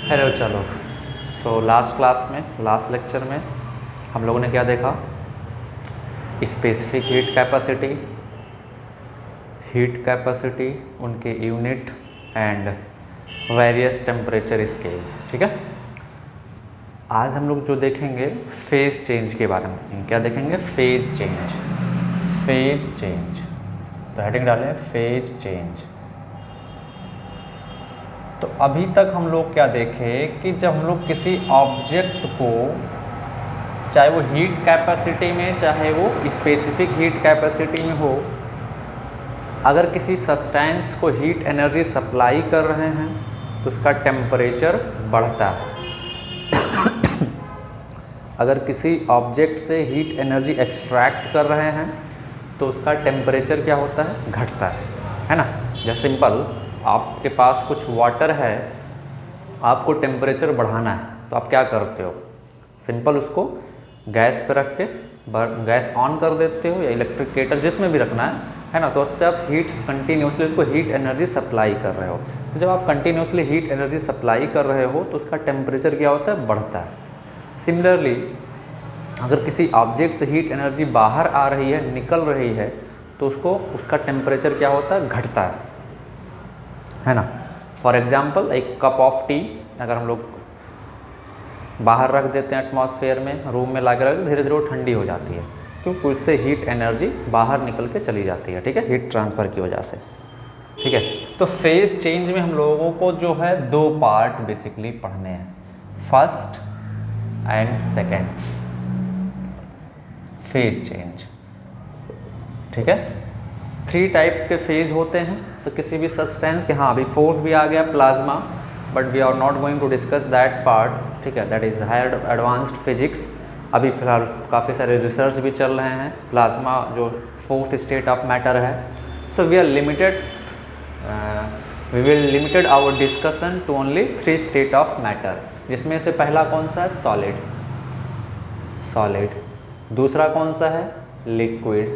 Hello, चलो। Last class में, last lecture में हम लोगों ने क्या देखा? स्पेसिफिक हीट कैपेसिटी, उनके unit and various temperature scales. ठीक है, आज हम लोग जो देखेंगे फेज चेंज के बारे में देखेंगे। क्या देखेंगे? Phase change. तो हेडिंग डालें फेज चेंज। तो अभी तक हम लोग क्या देखे कि जब हम लोग किसी ऑब्जेक्ट को, चाहे वो हीट कैपेसिटी में चाहे वो स्पेसिफिक हीट कैपेसिटी में हो, अगर किसी सब्सटेंस को हीट एनर्जी सप्लाई कर रहे हैं तो उसका टेम्परेचर बढ़ता है। अगर किसी ऑब्जेक्ट से हीट एनर्जी एक्सट्रैक्ट कर रहे हैं तो उसका टेम्परेचर क्या होता है? घटता है ना। जैसे सिंपल, आपके पास कुछ वाटर है, आपको टेम्परेचर बढ़ाना है तो आप क्या करते हो? सिंपल उसको गैस पे रख के गैस ऑन कर देते हो, या इलेक्ट्रिक केटल जिसमें भी रखना है ना। तो उस पर आप कंटिन्यूसली उसको हीट एनर्जी सप्लाई कर रहे हो। तो जब आप कंटिन्यूसली हीट एनर्जी सप्लाई कर रहे हो तो उसका टेम्परेचर क्या होता है? बढ़ता है। सिमिलरली, अगर किसी ऑब्जेक्ट से हीट एनर्जी बाहर आ रही है, निकल रही है, तो उसका टेम्परेचर क्या होता है? घटता है ना। फॉर एग्जाम्पल, एक कप ऑफ टी अगर हम लोग बाहर रख देते हैं एटमॉस्फेयर में, रूम में ला के रख, धीरे धीरे वो ठंडी हो जाती है, क्योंकि उससे हीट एनर्जी बाहर निकल के चली जाती है। ठीक है, हीट ट्रांसफ़र की वजह से। ठीक है, तो फेज चेंज में हम लोगों को जो है दो पार्ट बेसिकली पढ़ने हैं, first and second phase change. ठीक है, 3 टाइप्स के फेज होते हैं किसी भी सब्सटेंस के। हाँ, अभी फोर्थ भी आ गया, plasma, but we are not going to discuss that part. ठीक है, that is higher advanced physics. अभी फिलहाल काफ़ी सारे रिसर्च भी चल रहे हैं। प्लाज्मा जो 4th स्टेट ऑफ मैटर है। So we will limited our discussion to only 3 state of matter, जिसमें से पहला कौन सा है? सॉलिड। दूसरा कौन सा है? लिक्विड।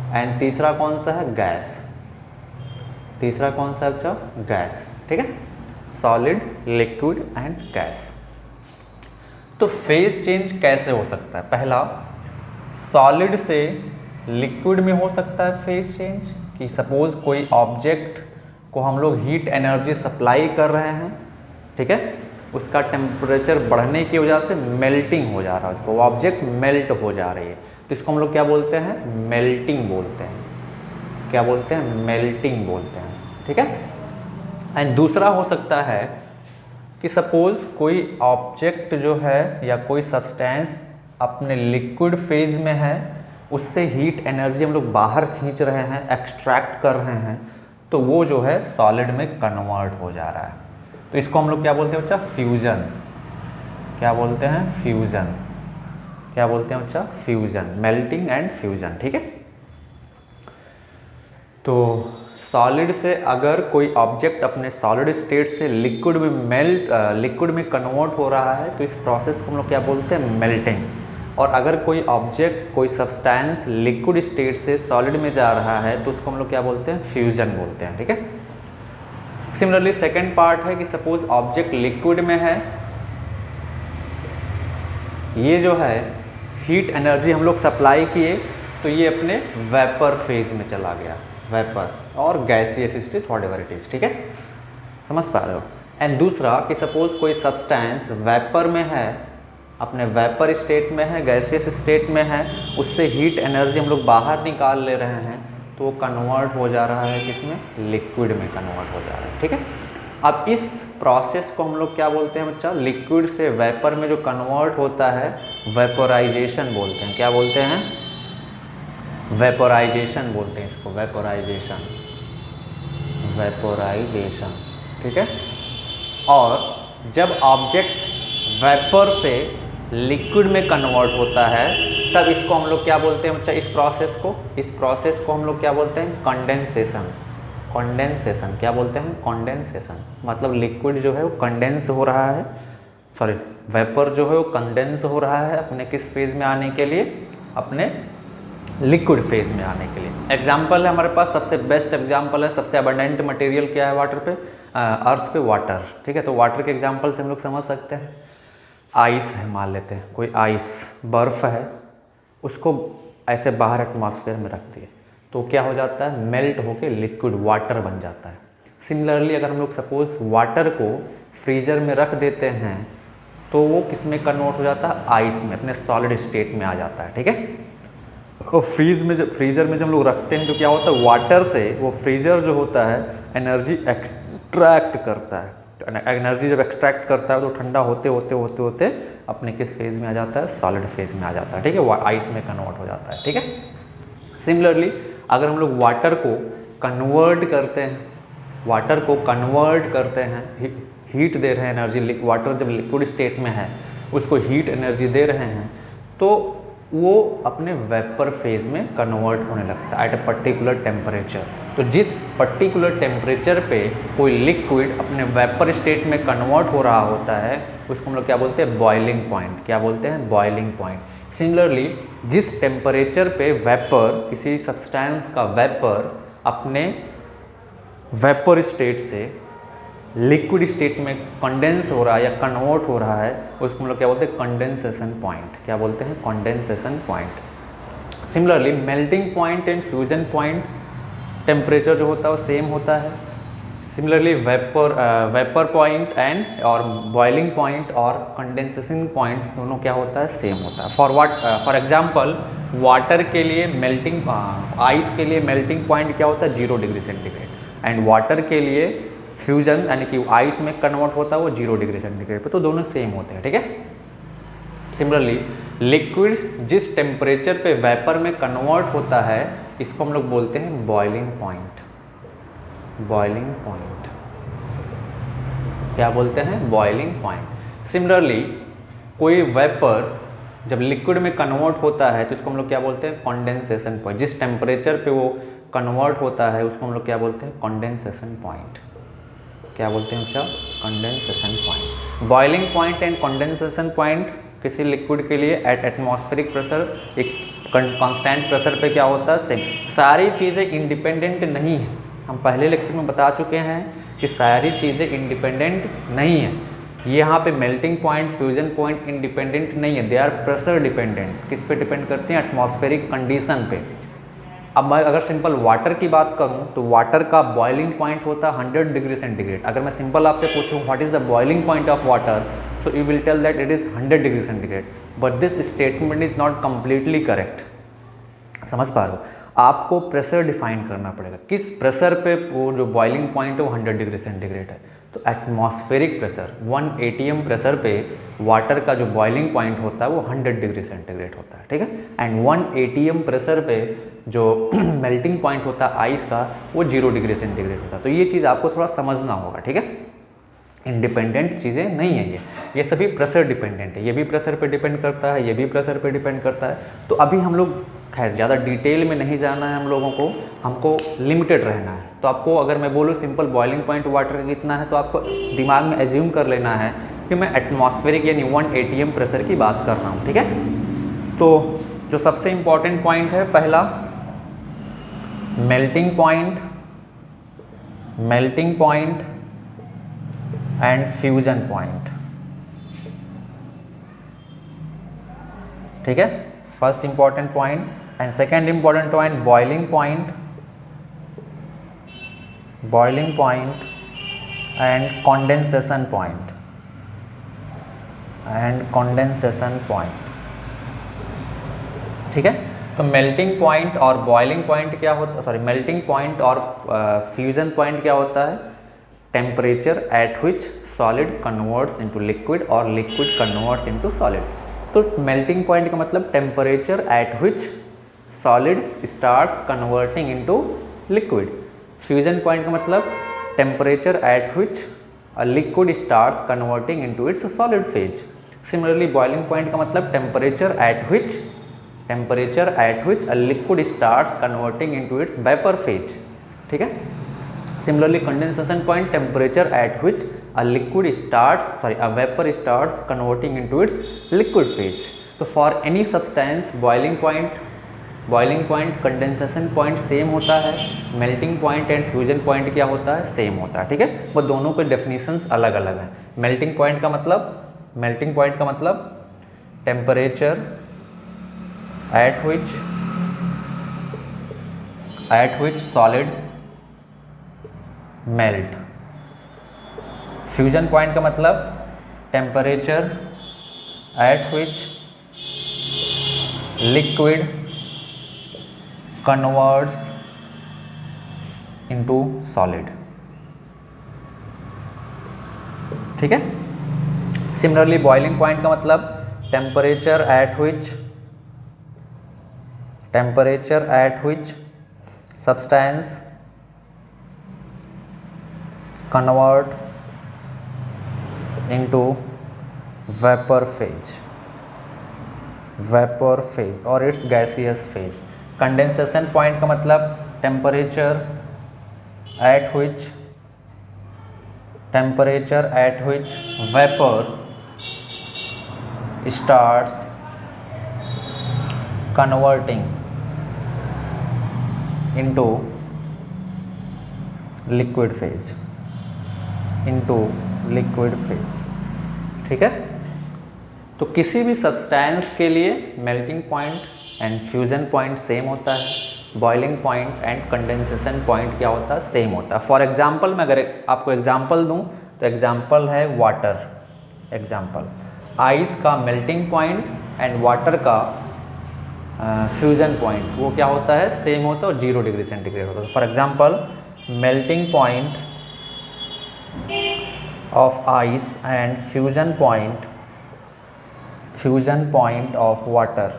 एंड तीसरा कौन सा है? गैस। तीसरा कौन सा है बच्चा? गैस। ठीक है, सॉलिड, लिक्विड एंड गैस। तो फेज चेंज कैसे हो सकता है? पहला, सॉलिड से लिक्विड में हो सकता है फेज चेंज, कि सपोज कोई ऑब्जेक्ट को हम लोग हीट एनर्जी सप्लाई कर रहे हैं, ठीक है, उसका टेम्परेचर बढ़ने की वजह से मेल्टिंग हो जा रहा है, उसको वो ऑब्जेक्ट मेल्ट हो जा रही है, तो इसको हम लोग क्या बोलते हैं? मेल्टिंग बोलते हैं। क्या बोलते हैं? मेल्टिंग बोलते हैं। ठीक है, एंड दूसरा हो सकता है कि सपोज कोई ऑब्जेक्ट जो है या कोई सब्सटेंस अपने लिक्विड फेज में है, उससे हीट एनर्जी हम लोग बाहर खींच रहे हैं, एक्सट्रैक्ट कर रहे हैं, तो वो जो है सॉलिड में कन्वर्ट हो जा रहा है। तो इसको हम लोग क्या बोलते हैं बच्चा? फ्यूजन। क्या बोलते हैं? फ्यूजन। क्या बोलते हैं बच्चा? फ्यूजन। Melting and fusion. ठीक है, तो सॉलिड से अगर कोई ऑब्जेक्ट अपने सॉलिड स्टेट से लिक्विड में कन्वर्ट हो रहा है तो इस प्रोसेस को हम लोग क्या बोलते हैं? मेल्टिंग। और अगर कोई ऑब्जेक्ट, कोई सब्सटेंस लिक्विड स्टेट से सॉलिड में जा रहा है तो उसको हम लोग क्या बोलते हैं? फ्यूजन बोलते हैं। ठीक है, सिमिलरली सेकेंड पार्ट है कि सपोज ऑब्जेक्ट लिक्विड में है, ये जो है हीट एनर्जी हम लोग सप्लाई किए तो ये अपने वेपर फेज में चला गया, वेपर और gaseous state, whatever it is. ठीक है, समझ पा रहे हो? एंड दूसरा कि सपोज कोई सब्सटेंस वेपर में है, अपने वेपर स्टेट में है, गैसियस स्टेट में है, उससे हीट एनर्जी हम लोग बाहर निकाल ले रहे हैं तो वो कन्वर्ट हो जा रहा है किसमें? लिक्विड में कन्वर्ट हो जा रहा है। ठीक है, अब इस प्रोसेस को हम लोग क्या बोलते हैं बच्चा? लिक्विड से वेपर में जो कन्वर्ट होता है वेपोराइजेशन बोलते हैं। क्या बोलते हैं? वेपोराइजेशन बोलते हैं इसको, वेपोराइजेशन। ठीक है, और जब ऑब्जेक्ट वेपर से लिक्विड में कन्वर्ट होता है तब इसको हम लोग क्या बोलते हैं बच्चा? इस प्रोसेस को हम लोग क्या बोलते हैं? कंडेंसेशन। क्या बोलते हैं? कंडेंसेशन। मतलब लिक्विड जो है वो कंडेंस हो रहा है, सॉरी, वेपर जो है वो कंडेंस हो रहा है अपने किस फेज में आने के लिए? अपने लिक्विड फेज में आने के लिए। एग्जाम्पल है हमारे पास, सबसे बेस्ट एग्जाम्पल है, सबसे अबंडेंट मटेरियल क्या है वाटर पे? अर्थ पे वाटर, ठीक है। तो वाटर के एग्जांपल से हम लोग समझ सकते हैं। आइस है, मान लेते हैं कोई आइस बर्फ़ है, उसको ऐसे बाहर एटमॉस्फेयर में रख दिए तो क्या हो जाता है, मेल्ट होके लिक्विड वाटर बन जाता है। सिमिलरली अगर हम लोग सपोज वाटर को फ्रीज़र में रख देते हैं तो वो किस में कन्वर्ट हो जाता है, आइस में, अपने सॉलिड स्टेट में आ जाता है, ठीक है। और फ्रीज़र में जब हम लोग रखते हैं तो क्या होता है, वाटर से वो फ्रीज़र जो होता है एनर्जी एक्सट्रैक्ट करता है। तो एनर्जी जब एक्सट्रैक्ट करता है तो ठंडा होते होते होते होते अपने किस फेज़ में आ जाता है, सॉलिड फेज़ में आ जाता है, ठीक है। वो आइस में कन्वर्ट हो जाता है, ठीक है। सिमिलरली अगर हम लोग वाटर को कन्वर्ट करते हैं, वाटर को कन्वर्ट करते हैं, हीट दे रहे हैं एनर्जी, वाटर जब लिक्विड स्टेट में है उसको हीट एनर्जी दे रहे हैं तो वो अपने वेपर फेज़ में कन्वर्ट होने लगता है एट ए पर्टिकुलर टेम्परेचर। तो जिस पर्टिकुलर टेम्परेचर पे कोई लिक्विड अपने वेपर स्टेट में कन्वर्ट हो रहा होता है उसको हम लोग क्या बोलते हैं, बॉइलिंग पॉइंट। क्या बोलते हैं, बॉइलिंग पॉइंट। सिमिलरली जिस टेम्परेचर पे वेपर, किसी सब्सटेंस का वेपर अपने वेपर स्टेट से लिक्विड स्टेट में कंडेंस हो रहा है या कन्वर्ट हो रहा है उसको हम लोग क्या बोलते हैं, कंडेंसेशन पॉइंट। क्या बोलते हैं, condensation point. Similarly melting point and fusion point temperature जो होता है वो सेम होता है। सिमिलरली वेपर पॉइंट एंड और बॉइलिंग पॉइंट और कंडेंसेशन पॉइंट दोनों क्या होता है, सेम होता है। फॉर एग्जांपल वाटर के लिए मेल्टिंग, आइस के लिए मेल्टिंग पॉइंट क्या होता है, 0 डिग्री सेंटीग्रेड, एंड वाटर के लिए फ्यूजन यानी कि आइस में कन्वर्ट होता है वो 0 डिग्री सेंटीग्रेड पे, तो दोनों सेम होते हैं, ठीक है। सिमिलरली लिक्विड जिस टेम्परेचर पे वेपर में कन्वर्ट होता है इसको हम लोग बोलते हैं बॉइलिंग पॉइंट। बॉइलिंग पॉइंट क्या बोलते हैं, बॉइलिंग पॉइंट। सिमिलरली कोई वेपर जब लिक्विड में कन्वर्ट होता है तो इसको हम लोग क्या बोलते हैं, कंडेंसेशन पॉइंट। जिस टेम्परेचर पे वो कन्वर्ट होता है उसको हम लोग क्या बोलते हैं, कंडेंसेशन पॉइंट। क्या बोलते हैं बच्चा, condensation point. Boiling point and condensation point किसी लिक्विड के लिए एट एटमॉस्फेरिक प्रेशर, एक कांस्टेंट प्रेशर पे क्या होता है, सेम। सारी चीज़ें इंडिपेंडेंट नहीं हैं, हम पहले लेक्चर में बता चुके हैं कि सारी चीज़ें इंडिपेंडेंट नहीं है। यहाँ पे melting point, fusion point independent नहीं है, दे आर प्रेशर डिपेंडेंट। किस पे डिपेंड करते हैं, एटमॉस्फेरिक कंडीशन पे। अब मैं अगर सिंपल वाटर की बात करूं तो वाटर का बॉइलिंग पॉइंट होता है 100 डिग्री सेंटीग्रेड। अगर मैं सिंपल आपसे पूछूं what is the boiling point of water, so you will tell that it is 100 degree centigrade, but this statement is not completely correct. समझ पा रहे हो, आपको प्रेशर डिफाइन करना पड़ेगा, किस प्रेशर पे वो जो बॉइलिंग पॉइंट है वो 100 डिग्री सेंटीग्रेड है। तो एटमॉस्फेरिक प्रेशर 1 atm प्रेशर पे वाटर का जो बॉइलिंग पॉइंट होता है वो 100 डिग्री सेंटीग्रेड होता है, ठीक है। एंड 1 atm प्रेशर पे जो मेल्टिंग पॉइंट होता है आइस का वो 0 डिग्री सेंटीग्रेड होता है। तो ये चीज़ आपको थोड़ा समझना होगा, ठीक है। इंडिपेंडेंट चीज़ें नहीं है ये सभी प्रेशर डिपेंडेंट है। ये भी प्रेशर पे डिपेंड करता है, ये भी प्रेशर पे डिपेंड करता है। तो अभी हम लोग खैर ज़्यादा डिटेल में नहीं जाना है हम लोगों को, हमको लिमिटेड रहना है। तो आपको अगर मैं बोलूँ सिंपल बॉइलिंग पॉइंट वाटर कितना है तो आपको दिमाग में एज्यूम कर लेना है कि मैं एटमॉस्फेरिक यानी 1 atm प्रेशर की बात कर रहा हूँ, ठीक है। तो जो सबसे इम्पॉर्टेंट पॉइंट है, पहला melting point and fusion point, ठीक है। First important point and second important point boiling point and condensation point, ठीक है। तो मेल्टिंग पॉइंट और बॉइलिंग पॉइंट क्या होता है, सॉरी मेल्टिंग पॉइंट और फ्यूजन पॉइंट क्या होता है, temperature at which solid converts into liquid और लिक्विड कन्वर्ट्स इनटू सॉलिड। तो मेल्टिंग पॉइंट का मतलब temperature at which solid starts converting into liquid. Fusion point का मतलब temperature at which a liquid starts converting into its solid phase. Similarly boiling point का मतलब temperature at which a liquid starts converting into its vapour phase, ठीक है। Similarly, condensation point temperature at which a vapor starts converting into its liquid phase. So for any substance, boiling point boiling point, condensation point same होता है, melting point and fusion point क्या होता है, same होता है, ठीक है। वो दोनों के डेफिनेशंस अलग अलग हैं। मेल्टिंग पॉइंट का मतलब temperature at which solid melt. Fusion point का मतलब temperature at which liquid converts into solid, ठीक है। सिमिलरली बॉइलिंग पॉइंट का मतलब temperature at which substance convert into vapour phase और its gaseous phase. Condensation point का मतलब temperature at which vapour starts converting into liquid phase, ठीक है। तो किसी भी सब्सटेंस के लिए melting point and fusion point same होता है, boiling point and condensation point क्या होता है, सेम होता है। फॉर एग्जांपल मैं अगर आपको एग्जांपल दूं तो एग्जांपल है वाटर। एग्जांपल आइस का मेल्टिंग पॉइंट एंड वाटर का फ्यूजन पॉइंट वो क्या होता है, सेम होता है और 0 डिग्री सेंटीग्रेड होता है। For example melting point of ice and fusion point of water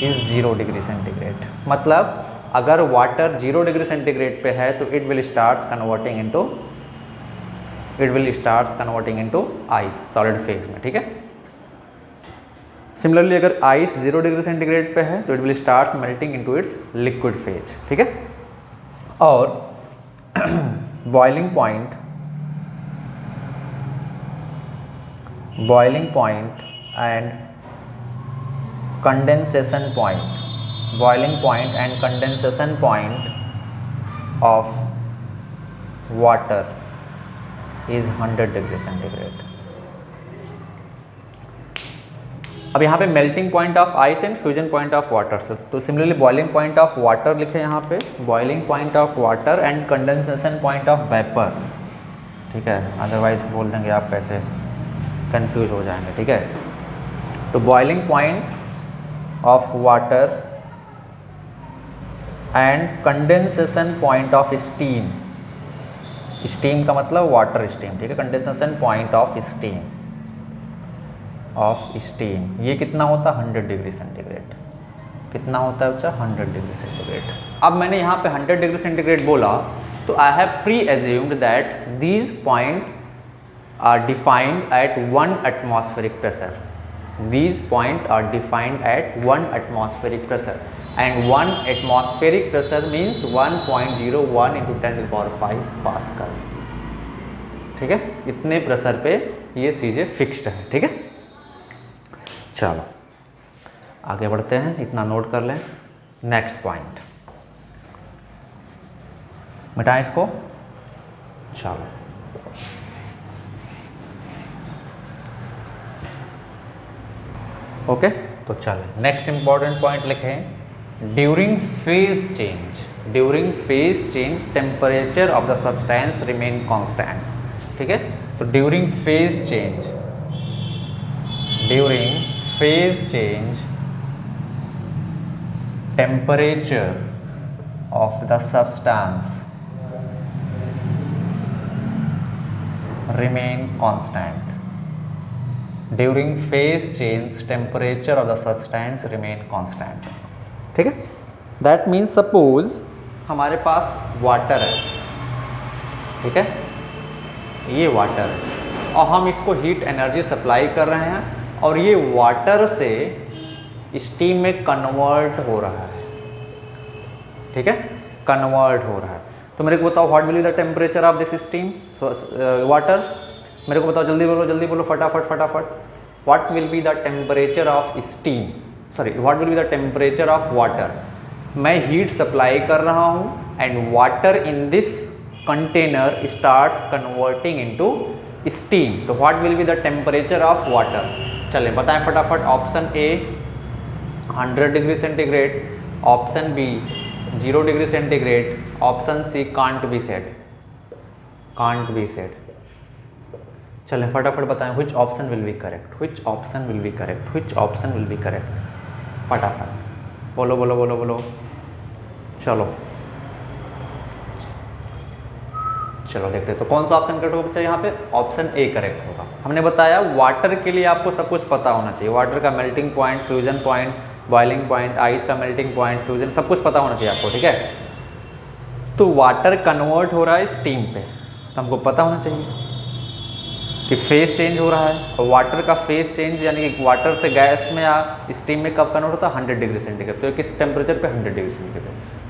is 0 degree centigrade. मतलब अगर वाटर 0 डिग्री सेंटीग्रेड पे है तो it will start converting into ice solid phase में, ठीक है। सिमिलरली अगर आइस 0 डिग्री सेंटीग्रेड पे है तो it will start melting into its liquid phase, ठीक है। और boiling point and condensation point of water is 100 degree centigrade. अब यहाँ पे melting point of ice and fusion point of water से, तो similarly boiling point of water लिखे यहाँ पे, boiling point of water and condensation point of vapour, ठीक है। अदरवाइज बोल देंगे आप कैसे कंफ्यूज हो जाएंगे, ठीक है। तो boiling point of water and condensation point of steam का मतलब वाटर स्टीम, ठीक है। कंडेंसेशन पॉइंट ऑफ स्टीम ये कितना होता है, 100 डिग्री सेंटीग्रेड। कितना होता है बच्चा, 100 डिग्री सेंटीग्रेड। अब मैंने यहाँ पे 100 डिग्री सेंटीग्रेड बोला तो I have presumed that these points are defined at 1 atmospheric pressure. These points are defined at 1 atmospheric pressure, and 1 atmospheric pressure means 1.01 into 10 to the power 5 pascal, ठीक है। इतने pressure पे ये चीज़ें fixed है, ठीक है। चलो आगे बढ़ते हैं, इतना नोट कर लें। नेक्स्ट पॉइंट मिटाएं इसको। चलो ओके, तो चलें नेक्स्ट इंपॉर्टेंट पॉइंट लिखें। During phase change temperature of the substance remain constant, ठीक है। तो during phase change temperature of the substance remain constant. During phase change temperature of the substance remain constant, ठीक है। That means suppose हमारे पास water है, ठीक है, ये वाटर है और हम इसको हीट एनर्जी सप्लाई कर रहे हैं और ये वाटर से स्टीम में कन्वर्ट हो रहा है, ठीक है, कन्वर्ट हो रहा है। तो मेरे को बताओ what will be the temperature of this steam water. मेरे को बताओ, जल्दी बोलो फटाफट। What will be the temperature of steam sorry what will be the temperature of water, मैं हीट सप्लाई कर रहा हूँ and water in this container starts converting into steam, तो what will be the temperature of water. चलें बताएं फटाफट। Option A 100 degree centigrade, option b 0 degree centigrade, option C can't be said, can't be said. चलें फटाफट बताएं which option will be correct, which option will be correct, which option will be correct, फटाफट बोलो बोलो बोलो बोलो। चलो चलो देखते हैं तो कौन सा ऑप्शन करेक्ट होगा बच्चा, यहाँ पे ऑप्शन ए करेक्ट होगा। हमने बताया वाटर के लिए आपको सब कुछ पता होना चाहिए, वाटर का melting point, fusion point, boiling point, ice का मेल्टिंग पॉइंट, फ्यूजन, सब कुछ पता होना चाहिए आपको, ठीक है। तो वाटर कन्वर्ट हो रहा है स्टीम पे, तो हमको पता होना चाहिए कि फेस चेंज हो रहा है, और वाटर का फेस चेंज यानी कि वाटर से गैस में या स्टीम में कब कन्वर्ट होता है, 100 डिग्री सेंटीग्रेड। तो किस टेम्परेचर पे, 100 डिग्री सेंटीग्रेड।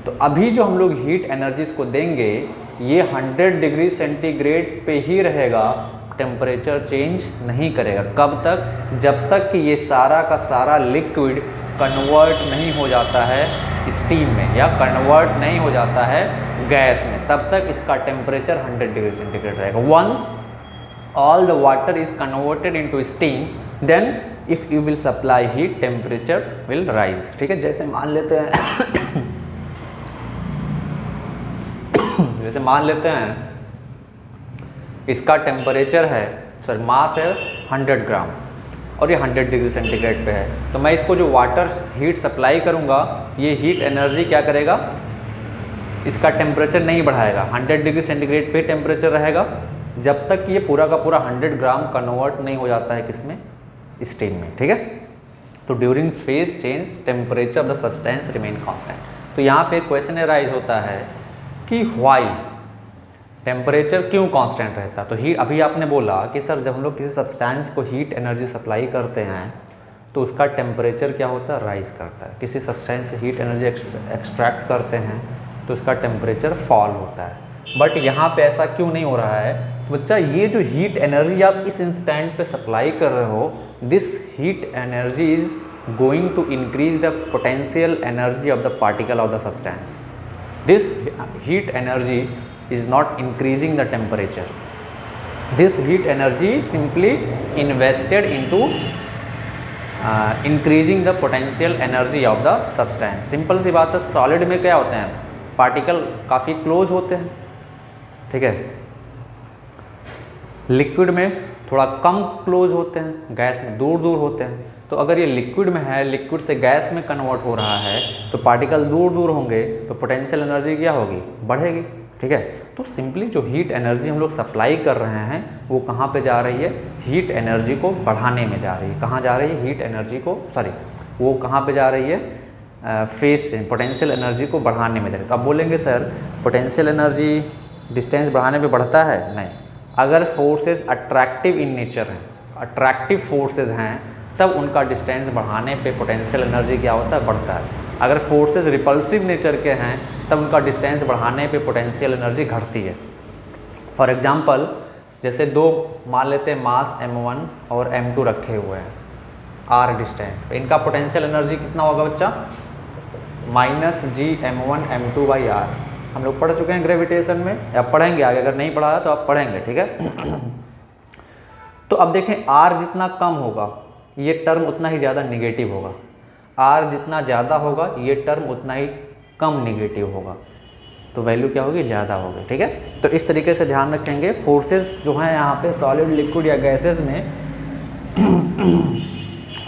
तो अभी जो हम लोग हीट एनर्जीज को देंगे ये 100 डिग्री सेंटीग्रेड पे ही रहेगा, टेम्परेचर चेंज नहीं करेगा। कब तक, जब तक कि ये सारा का सारा लिक्विड कन्वर्ट नहीं हो जाता है स्टीम में या कन्वर्ट नहीं हो जाता है गैस में, तब तक इसका टेम्परेचर 100 डिग्री सेंटीग्रेड रहेगा। Once all the water is converted into steam, then if you will supply heat, temperature will rise, ठीक है। जैसे मान लेते हैं जैसे मान लेते हैं इसका टेम्परेचर है, सर मास है 100 ग्राम और ये 100 डिग्री सेंटीग्रेड पे है, तो मैं इसको जो वाटर हीट सप्लाई करूँगा ये हीट एनर्जी क्या करेगा, इसका टेम्परेचर नहीं बढ़ाएगा, 100 डिग्री सेंटीग्रेड पे टेम्परेचर रहेगा जब तक ये पूरा का पूरा 100 ग्राम कन्वर्ट नहीं हो जाता है किसमें, स्टीम में, ठीक है। तो during phase change temperature of the substance remain constant. तो यहाँ पे क्वेश्चन अराइज होता है कि व्हाई, टेम्परेचर क्यों कांस्टेंट रहता है। तो ही अभी आपने बोला कि सर जब हम लोग किसी सब्सटेंस को हीट एनर्जी सप्लाई करते हैं तो उसका टेम्परेचर क्या होता है, राइज करता है। किसी सब्सटेंस से हीट एनर्जी एक्सट्रैक्ट करते हैं तो उसका टेम्परेचर फॉल होता है। बट यहाँ पे ऐसा क्यों नहीं हो रहा है, तो बच्चा ये जो हीट एनर्जी आप इस इंस्टेंट पे सप्लाई कर रहे हो, this heat energy is going to increase the potential energy of the particle of the substance. This heat energy is not increasing the temperature, this heat energy simply invested into increasing the potential energy of the substance. Simple सी बात है, solid में क्या होते हैं, particle काफ़ी close होते हैं, ठीक है। लिक्विड में थोड़ा कम क्लोज होते हैं, गैस में दूर दूर होते हैं। तो अगर ये लिक्विड में है, लिक्विड से गैस में कन्वर्ट हो रहा है, तो पार्टिकल दूर दूर होंगे तो पोटेंशियल एनर्जी क्या होगी, बढ़ेगी, ठीक है। तो सिंपली जो हीट एनर्जी हम लोग सप्लाई कर रहे हैं वो कहाँ पे जा रही है, हीट एनर्जी को बढ़ाने में जा रही है। कहाँ जा रही है, हीट एनर्जी को, सॉरी वो कहाँ पे जा रही है, फेस चेंज, पोटेंशियल एनर्जी को बढ़ाने में जा रही है। तो आप बोलेंगे सर पोटेंशियल एनर्जी डिस्टेंस बढ़ाने पे बढ़ता है, नहीं। अगर फोर्सेस अट्रैक्टिव इन नेचर हैं, अट्रैक्टिव फोर्सेस हैं, तब उनका डिस्टेंस बढ़ाने पे पोटेंशियल एनर्जी क्या होता है, बढ़ता है। अगर फोर्सेस रिपल्सिव नेचर के हैं तब उनका डिस्टेंस बढ़ाने पे पोटेंशियल एनर्जी घटती है। फॉर एग्जांपल जैसे दो मान लेते हैं मास m1 और m2 रखे हुए हैं r डिस्टेंस पे, इनका पोटेंशियल एनर्जी कितना होगा बच्चा, -Gm1m2/r। हम लोग पढ़ चुके हैं ग्रेविटेशन में, या पढ़ेंगे आगे, अगर नहीं पढ़ा तो आप पढ़ेंगे, ठीक है। तो अब देखें r जितना कम होगा ये टर्म उतना ही ज़्यादा निगेटिव होगा, r जितना ज़्यादा होगा ये टर्म उतना ही कम निगेटिव होगा, तो वैल्यू क्या होगी, ज़्यादा होगी, ठीक है। तो इस तरीके से ध्यान रखेंगे। फोर्सेस जो हैं यहाँ पे सॉलिड, लिक्विड या गैसेस में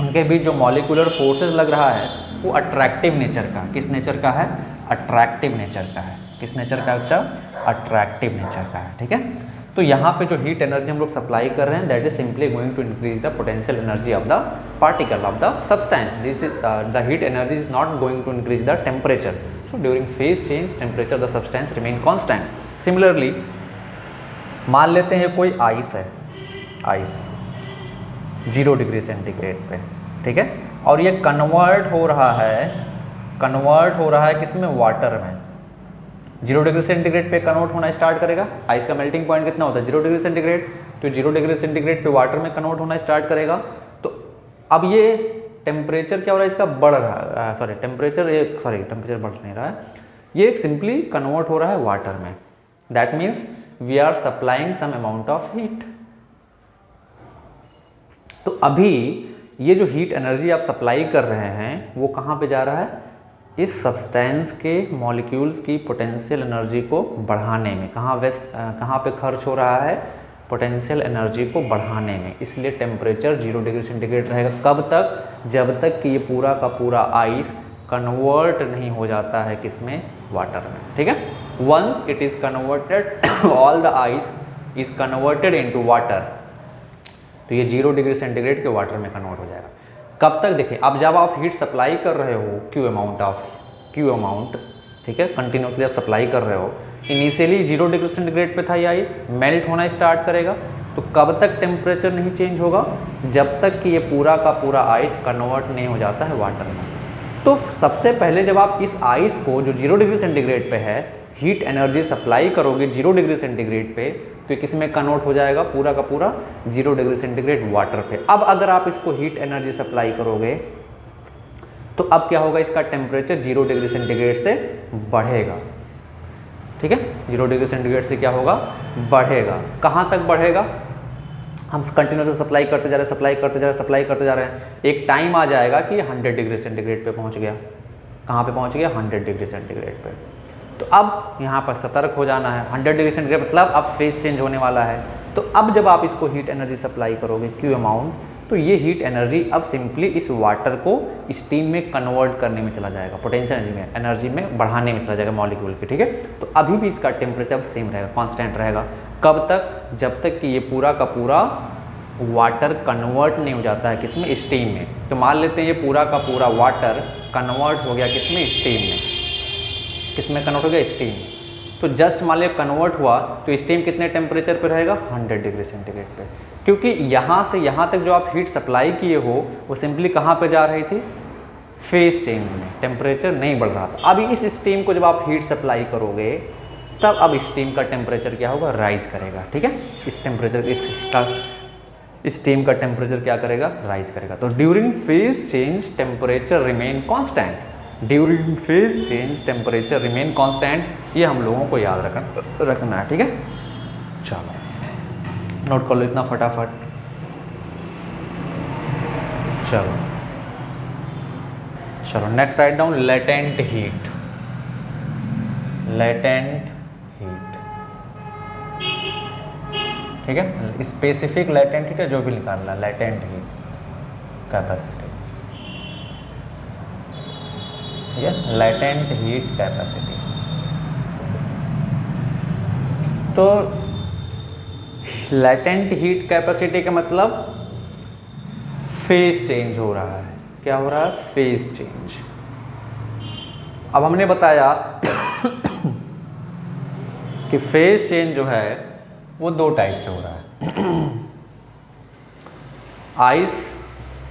उनके बीच जो मॉलिक्यूलर फोर्सेस लग रहा है वो अट्रैक्टिव नेचर का, किस नेचर का है, अट्रैक्टिव नेचर का है। किस नेचर का बच्चा, अट्रैक्टिव नेचर का है, ठीक है। तो यहाँ पे जो हीट एनर्जी हम लोग सप्लाई कर रहे हैं that is simply going to increase the potential energy of the particle of the substance. This is the heat energy is not going to increase the temperature. So during phase change temperature the substance remain constant. Similarly मान लेते हैं कोई ice है, ice 0 degree centigrade पे, ठीक है, और ये कन्वर्ट हो रहा है किसमें, वाटर में। 0 डिग्री सेंटीग्रेड पे कन्वर्ट होना स्टार्ट करेगा। आइस का मेल्टिंग पॉइंट कितना होता है, 0 डिग्री सेंटीग्रेड। तो 0 डिग्री सेंटीग्रेड पे वाटर में कन्वर्ट होना स्टार्ट करेगा। तो अब ये टेम्परेचर क्या हो रहा है इसका, बढ़ रहा है, टेम्परेचर बढ़ नहीं रहा है, ये एक सिंपली कन्वर्ट हो रहा है वाटर में। That means we are supplying some amount of heat. तो अभी ये जो हीट एनर्जी आप सप्लाई कर रहे हैं वो कहाँ पे जा रहा है, इस सब्सटेंस के मॉलिक्यूल्स की पोटेंशियल एनर्जी को बढ़ाने में। कहाँ पे खर्च हो रहा है, पोटेंशियल एनर्जी को बढ़ाने में। इसलिए टेम्परेचर 0 डिग्री सेंटीग्रेड रहेगा। कब तक, जब तक कि ये पूरा का पूरा आइस कन्वर्ट नहीं हो जाता है किसमें, वाटर में। ठीक है, once it is converted, all the ice is converted into water, तो ये 0 डिग्री सेंटीग्रेड के वाटर में कन्वर्ट हो जाएगा। कब तक, देखिए अब जब आप हीट सप्लाई कर रहे हो क्यू अमाउंट, ठीक है, कंटिन्यूसली आप सप्लाई कर रहे हो, इनिशियली 0 डिग्री सेंटीग्रेड पे था ये आइस, मेल्ट होना स्टार्ट करेगा। तो कब तक टेम्परेचर नहीं चेंज होगा, जब तक कि ये पूरा का पूरा आइस कन्वर्ट नहीं हो जाता है वाटर में। तो सबसे पहले जब आप इस आइस को जो 0 डिग्री सेंटीग्रेड पे है हीट एनर्जी सप्लाई करोगे 0 डिग्री सेंटीग्रेड पे, तो किस में कन्वर्ट हो जाएगा, पूरा का पूरा 0 डिग्री सेंटीग्रेड वाटर पे। अब अगर आप इसको हीट एनर्जी सप्लाई करोगे तो अब क्या होगा, इसका टेम्परेचर 0 डिग्री सेंटीग्रेड से बढ़ेगा। ठीक है, 0 डिग्री सेंटीग्रेड से क्या होगा, बढ़ेगा। कहाँ तक बढ़ेगा, हम कंटिन्यूसली सप्लाई करते जा रहे हैं, एक टाइम आ जाएगा कि 100 डिग्री सेंटीग्रेड पे पहुँच गया। कहाँ पे पहुँच गया, 100 डिग्री सेंटीग्रेड पे। तो अब यहाँ पर सतर्क हो जाना है। 100 डिग्री सेंटीग्रेड मतलब अब फेज चेंज होने वाला है। तो अब जब आप इसको हीट एनर्जी सप्लाई करोगे क्यू अमाउंट, तो ये हीट एनर्जी अब सिंपली इस वाटर को स्टीम में कन्वर्ट करने में चला जाएगा, पोटेंशियल एनर्जी में बढ़ाने में चला जाएगा मॉलिक्यूल के। ठीक है, तो अभी भी इसका टेम्परेचर सेम रहेगा, कांस्टेंट रहेगा। कब तक, जब तक कि ये पूरा का पूरा वाटर कन्वर्ट नहीं हो जाता है किसमें, स्टीम में। तो मान लेते हैं ये पूरा का पूरा वाटर कन्वर्ट हो गया किसमें, स्टीम में। किसमें कन्वर्ट हो गया, स्टीम। तो जस्ट मान लिया कन्वर्ट हुआ तो स्टीम कितने टेम्परेचर पे रहेगा, 100 डिग्री सेंटीग्रेड पे। क्योंकि यहाँ से यहाँ तक जो आप हीट सप्लाई किए हो वो सिंपली कहाँ पे जा रही थी, फेज चेंज में, टेम्परेचर नहीं बढ़ रहा था। अभी इस स्टीम को जब आप हीट सप्लाई करोगे तब अब स्टीम का टेम्परेचर क्या होगा, राइज करेगा। ठीक है, इस टेम्परेचर इसका स्टीम का टेम्परेचर क्या करेगा, राइज करेगा। तो during phase change temperature remain constant, during phase change temperature remain constant, ये हम लोगों को याद रखना है। ठीक है, चलो नोट कर लो इतना फटाफट। चलो next write down latent heat. ठीक है, स्पेसिफिक लेटेंट हीट है जो भी निकालना है, लेटेंट हीट कैपेसिटी। ठीक है, लेटेंट हीट कैपेसिटी। तो लेटेंट हीट कैपेसिटी का मतलब फेज चेंज हो रहा है। क्या हो रहा है, फेज चेंज। अब हमने बताया कि फेज चेंज जो है वो दो टाइप से हो रहा है। आइस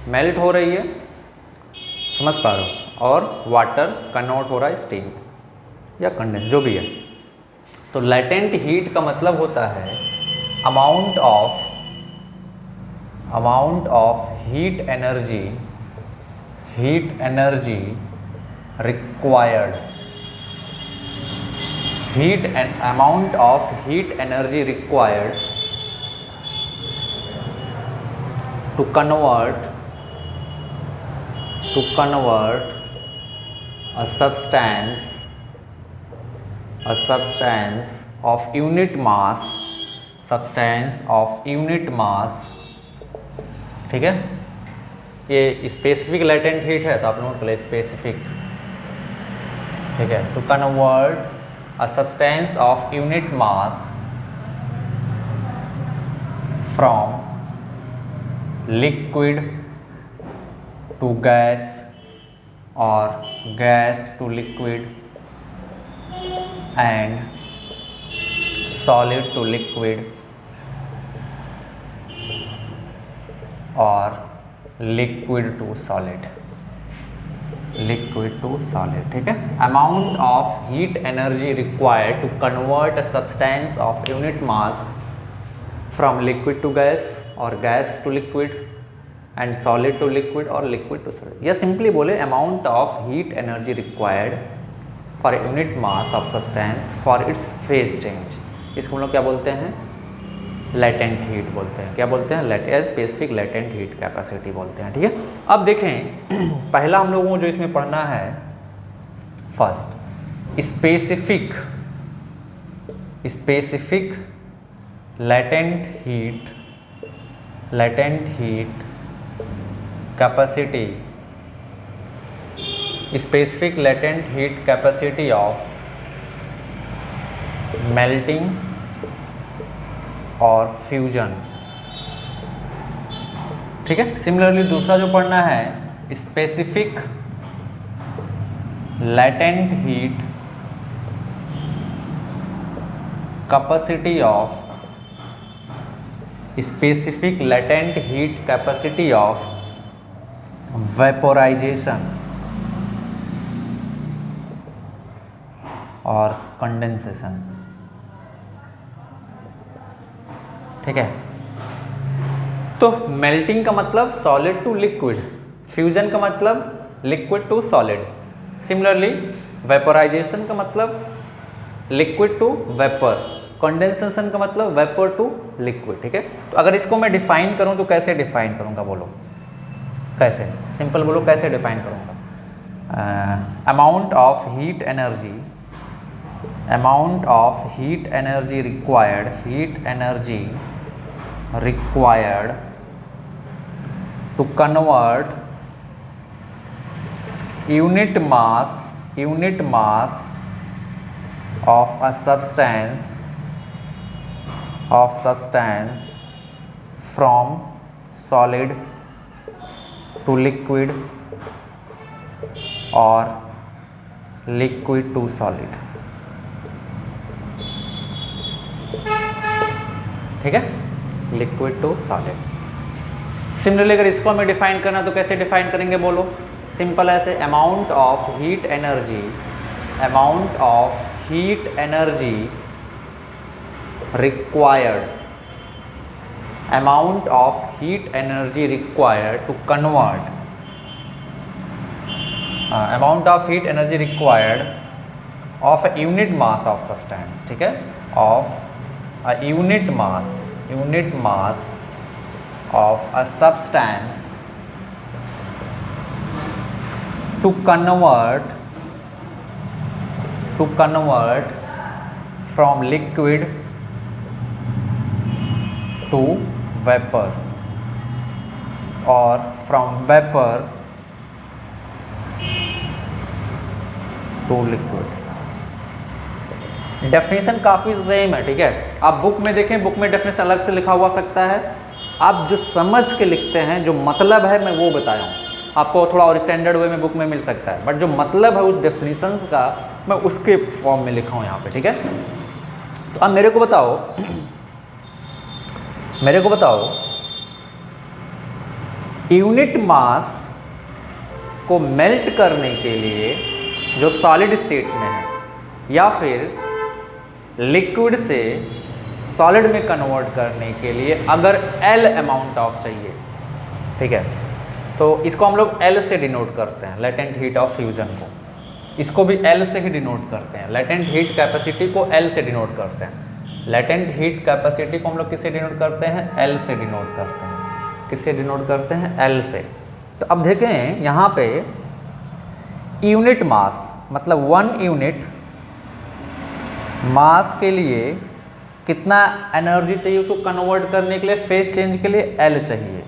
मेल्ट हो रही है, समझ पा रहे हो, और वाटर कन्वर्ट हो रहा है स्टीम या कंडेंस, जो भी है। तो लेटेंट हीट का मतलब होता है amount of heat energy required, amount of heat energy required to convert a substance of unit mass, ठीक है। ये स्पेसिफिक लेटेंट हीट है तो आप नोट कर ले स्पेसिफिक, ठीक है। To convert a substance of unit mass from liquid to gas or gas to liquid and solid to liquid or liquid to solid, ठीक है। Amount of heat energy required to convert a substance of unit mass from liquid to gas और gas to liquid and solid to liquid और liquid to solid. या simply बोले amount of heat energy required for unit mass of substance for its phase change. इसको हम लोग क्या बोलते हैं? लेटेंट हीट बोलते हैं। क्या बोलते हैं? स्पेसिफिक लेटेंट हीट कैपेसिटी बोलते हैं। ठीक है, अब देखें पहला हम लोगों को जो इसमें पढ़ना है, first specific latent heat capacity, specific latent heat capacity of melting और फ्यूजन। ठीक है, सिमिलरली दूसरा जो पढ़ना है specific latent heat capacity of vaporisation और कंडेंसेशन। ठीक है, तो मेल्टिंग का मतलब सॉलिड टू लिक्विड, फ्यूजन का मतलब liquid to solid, similarly vaporization का मतलब लिक्विड टू वेपर, कंडेंसेशन का मतलब वेपर टू लिक्विड। ठीक है, तो अगर इसको मैं डिफाइन करूं तो कैसे डिफाइन करूंगा? बोलो कैसे? सिंपल बोलो, कैसे डिफाइन करूंगा? Amount of heat energy required to convert unit mass of a substance from solid to liquid or liquid to solid। ठीक है, लिक्विड टू सॉलिड। सिमिलरली अगर इसको हमें डिफाइन करना तो कैसे डिफाइन करेंगे? बोलो सिंपल ऐसे, amount of heat energy required to convert of a unit mass of substance. ठीक है, of a unit mass of a substance to convert from liquid to vapor or from vapor to liquid। Definition काफ़ी same है। ठीक है, आप book में देखें, book में डेफिनेशन अलग से लिखा हुआ सकता है, आप जो समझ के लिखते हैं, जो मतलब है मैं वो बताया हूँ, आपको थोड़ा और स्टैंडर्ड वे में बुक में मिल सकता है, बट जो मतलब है उस डेफिनेशंस का मैं उसके फॉर्म में लिखा हूँ यहाँ पे। ठीक है, तो अब मेरे को बताओ यूनिट मास को मेल्ट करने के लिए जो सॉलिड स्टेट में है या फिर लिक्विड से सॉलिड में कन्वर्ट करने के लिए अगर L अमाउंट ऑफ चाहिए, ठीक है, तो इसको हम लोग L से डिनोट करते हैं, लेटेंट हीट ऑफ फ्यूजन को। इसको भी L से ही डिनोट करते हैं, लेटेंट हीट कैपेसिटी को L से डिनोट करते हैं। लेटेंट हीट कैपेसिटी को हम लोग किससे डिनोट करते हैं? L से डिनोट करते हैं। किससे डिनोट करते हैं? L से। तो अब देखें यहाँ पे यूनिट मास मतलब 1 यूनिट मास के लिए कितना एनर्जी चाहिए उसको कन्वर्ट करने के लिए, फेज चेंज के लिए L चाहिए।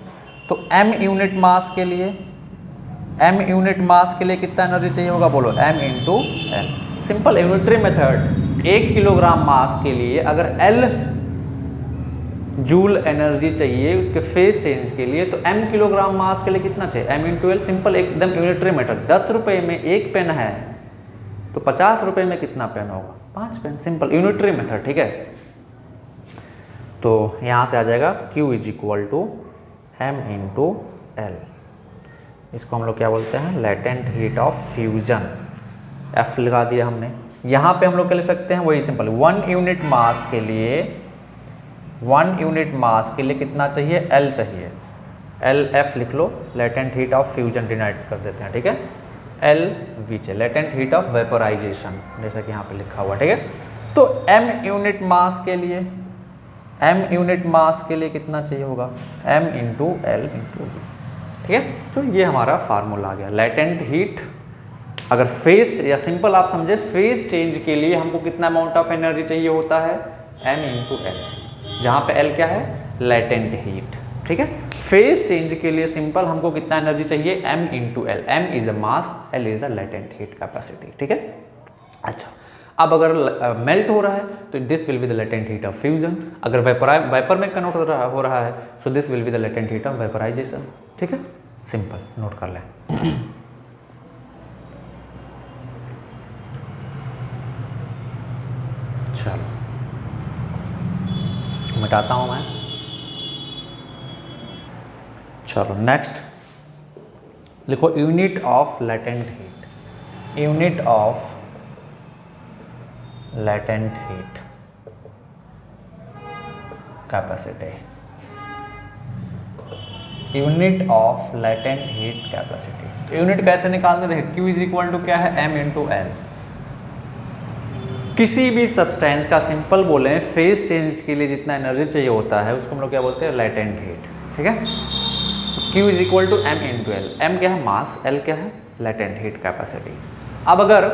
तो m यूनिट मास के लिए कितना एनर्जी चाहिए होगा? बोलो m into L। Simple unitary method, 1 kilogram mass के लिए अगर L जूल एनर्जी चाहिए उसके फेज चेंज के लिए, तो m किलोग्राम मास के लिए कितना चाहिए? m into L। सिंपल एकदम यूनिटरी मेथड। 10 रुपये में 1 पेन है तो 50 रुपये में कितना पेन होगा? 5 पेन। Simple unitary method. ठीक है, तो यहाँ से आ जाएगा Q is equal to m into L। इसको हम लोग क्या बोलते हैं? Latent heat of fusion. F लगा दिया हमने। यहाँ पे हम लोग क्या लिख सकते हैं? वही सिंपल 1 यूनिट मास के लिए कितना चाहिए? L चाहिए। LF लिख लो, latent heat of fusion denote कर देते हैं, ठीक है। LVJ latent heat of vaporisation, जैसा कि यहाँ पे लिखा हुआ, ठीक है। तो m यूनिट मास के लिए, m यूनिट मास के लिए कितना चाहिए होगा, m into L into V, ठीक है। तो ये हमारा फार्मूला आ गया। लेटेंट हीट, अगर फेज या सिंपल आप समझे, फेज चेंज के लिए हमको कितना अमाउंट ऑफ एनर्जी चाहिए होता है, m इंटू L, जहाँ पे L क्या है, लेटेंट हीट, ठीक है। फेज चेंज के लिए सिंपल हमको कितना एनर्जी चाहिए, m into L, m is the mass, L is the latent heat capacity, ठीक है। अच्छा, अब अगर मेल्ट हो रहा है तो this will be the latent heat of fusion, अगर वेपर में कन्वर्ट हो रहा है so this will be the latent heat of vaporization, ठीक है। सिंपल नोट कर लें। चलो मिटाता हूं मैं। चलो नेक्स्ट लिखो, unit of latent heat, unit of latent heat capacity, unit of latent heat capacity. Unit कैसे निकालते थे, Q इज इक्वल टू क्या है, m इंटू L। किसी भी सब्सटेंस का सिंपल बोले फेज चेंज के लिए जितना एनर्जी चाहिए होता है उसको हम लोग क्या बोलते हैं, लेटेंट हीट, ठीक है। Q is equal to m into L, m क्या है मास, L क्या है लेटेंट हीट कैपेसिटी। अब अगर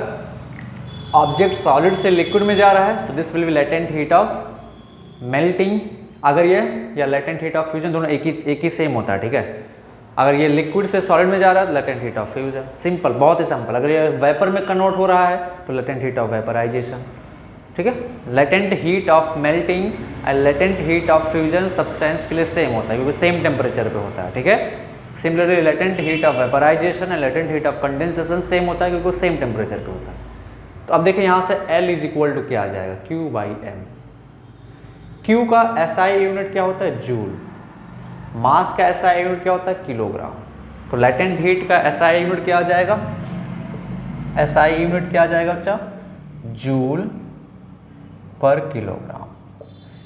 ऑब्जेक्ट सॉलिड से लिक्विड में जा रहा है so this will be latent heat of melting, अगर ये या लेटेंट हीट ऑफ फ्यूजन, दोनों एक ही सेम होता है, ठीक है। अगर ये लिक्विड से सॉलिड में जा रहा है latent heat of fusion, simple, बहुत ही सिंपल। अगर ये वेपर में कन्वर्ट हो रहा है तो लेटेंट हीट ऑफ वेपराइजेशन, ठीक है। Latent heat of melting and latent heat of fusion substance के लिए सेम होता है क्योंकि सेम टेम्परेचर पे होता है, ठीक है। Similarly latent heat of vaporization and latent heat of condensation same होता है क्योंकि सेम टेम्परेचर पे होता है। तो अब देखिए यहाँ से L इज इक्वल टू क्या आ जाएगा, Q बाई M। Q का SI यूनिट क्या होता है, जूल। मास का SI यूनिट क्या होता है, किलोग्राम। तो लेटेंट हीट का SI यूनिट क्या आ जाएगा, SI यूनिट क्या आ जाएगा बच्चा, जूल पर किलोग्राम।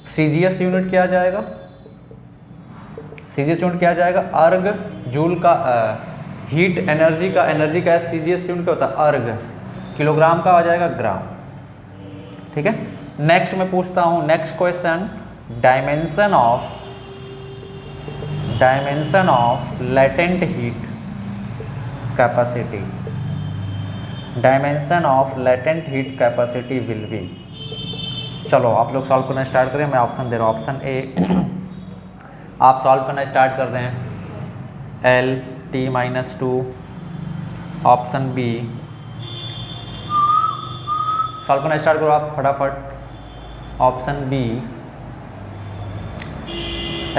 CGS यूनिट क्या आ जाएगा, CGS यूनिट क्या आ जाएगा, अर्ग। जूल का हीट एनर्जी का CGS यूनिट क्या होता है, अर्ग। किलोग्राम का आ जाएगा ग्राम, ठीक है। नेक्स्ट मैं पूछता हूं, next question, dimension of latent heat capacity, dimension of latent heat capacity will be. चलो आप लोग सॉल्व करना स्टार्ट करें, मैं ऑप्शन दे रहा हूँ। ऑप्शन ए आप सॉल्व करना स्टार्ट कर दें, L(T-2), ऑप्शन बी सॉल्व करना स्टार्ट करो आप फटाफट, option B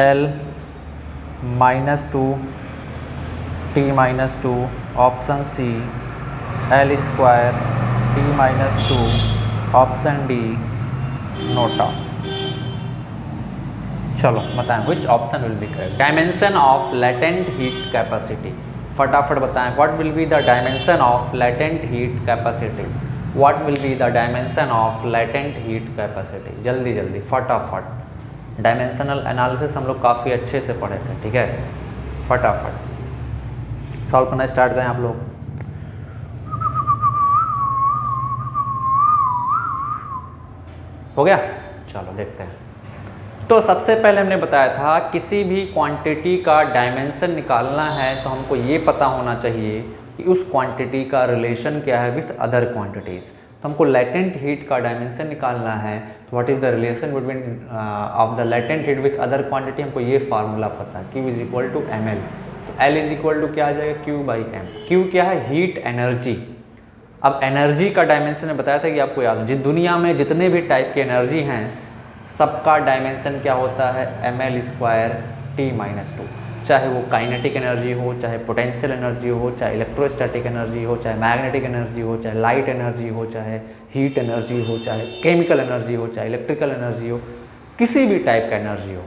L-2T-2, option C L²T-2, option D NOTA. चलो बताएं which option will be correct. Dimension of latent heat capacity, फटाफट बताएं, what will be the dimension of latent heat capacity, what will be the dimension of latent heat capacity, जल्दी जल्दी फटाफट। Dimensional analysis हम लोग काफ़ी अच्छे से पढ़े थे, ठीक है। फटाफट सॉल्व करना स्टार्ट करें आप लोग। हो गया, चलो देखते हैं। तो सबसे पहले हमने बताया था किसी भी क्वांटिटी का डायमेंशन निकालना है तो हमको ये पता होना चाहिए कि उस क्वांटिटी का रिलेशन क्या है विथ अदर क्वांटिटीज़। तो हमको लेटेंट हीट का डायमेंशन निकालना है तो what is the relation between of the latent heat with other quantity, हमको ये फार्मूला पता है, Q is equal to ml। तो L इज इक्वल टू क्या आ जाएगा, Q बाई M। Q क्या है, हीट एनर्जी। अब एनर्जी का डायमेंशन में बताया था कि आपको याद हो, जिस दुनिया में जितने भी टाइप की एनर्जी हैं सबका डायमेंशन क्या होता है, ml²T-2। चाहे वो काइनेटिक एनर्जी हो, चाहे पोटेंशियल एनर्जी हो, चाहे इलेक्ट्रोस्टैटिक एनर्जी हो, चाहे मैग्नेटिक एनर्जी हो, चाहे लाइट एनर्जी हो, चाहे हीट एनर्जी हो, चाहे केमिकल एनर्जी हो, चाहे इलेक्ट्रिकल एनर्जी हो, किसी भी टाइप का एनर्जी हो,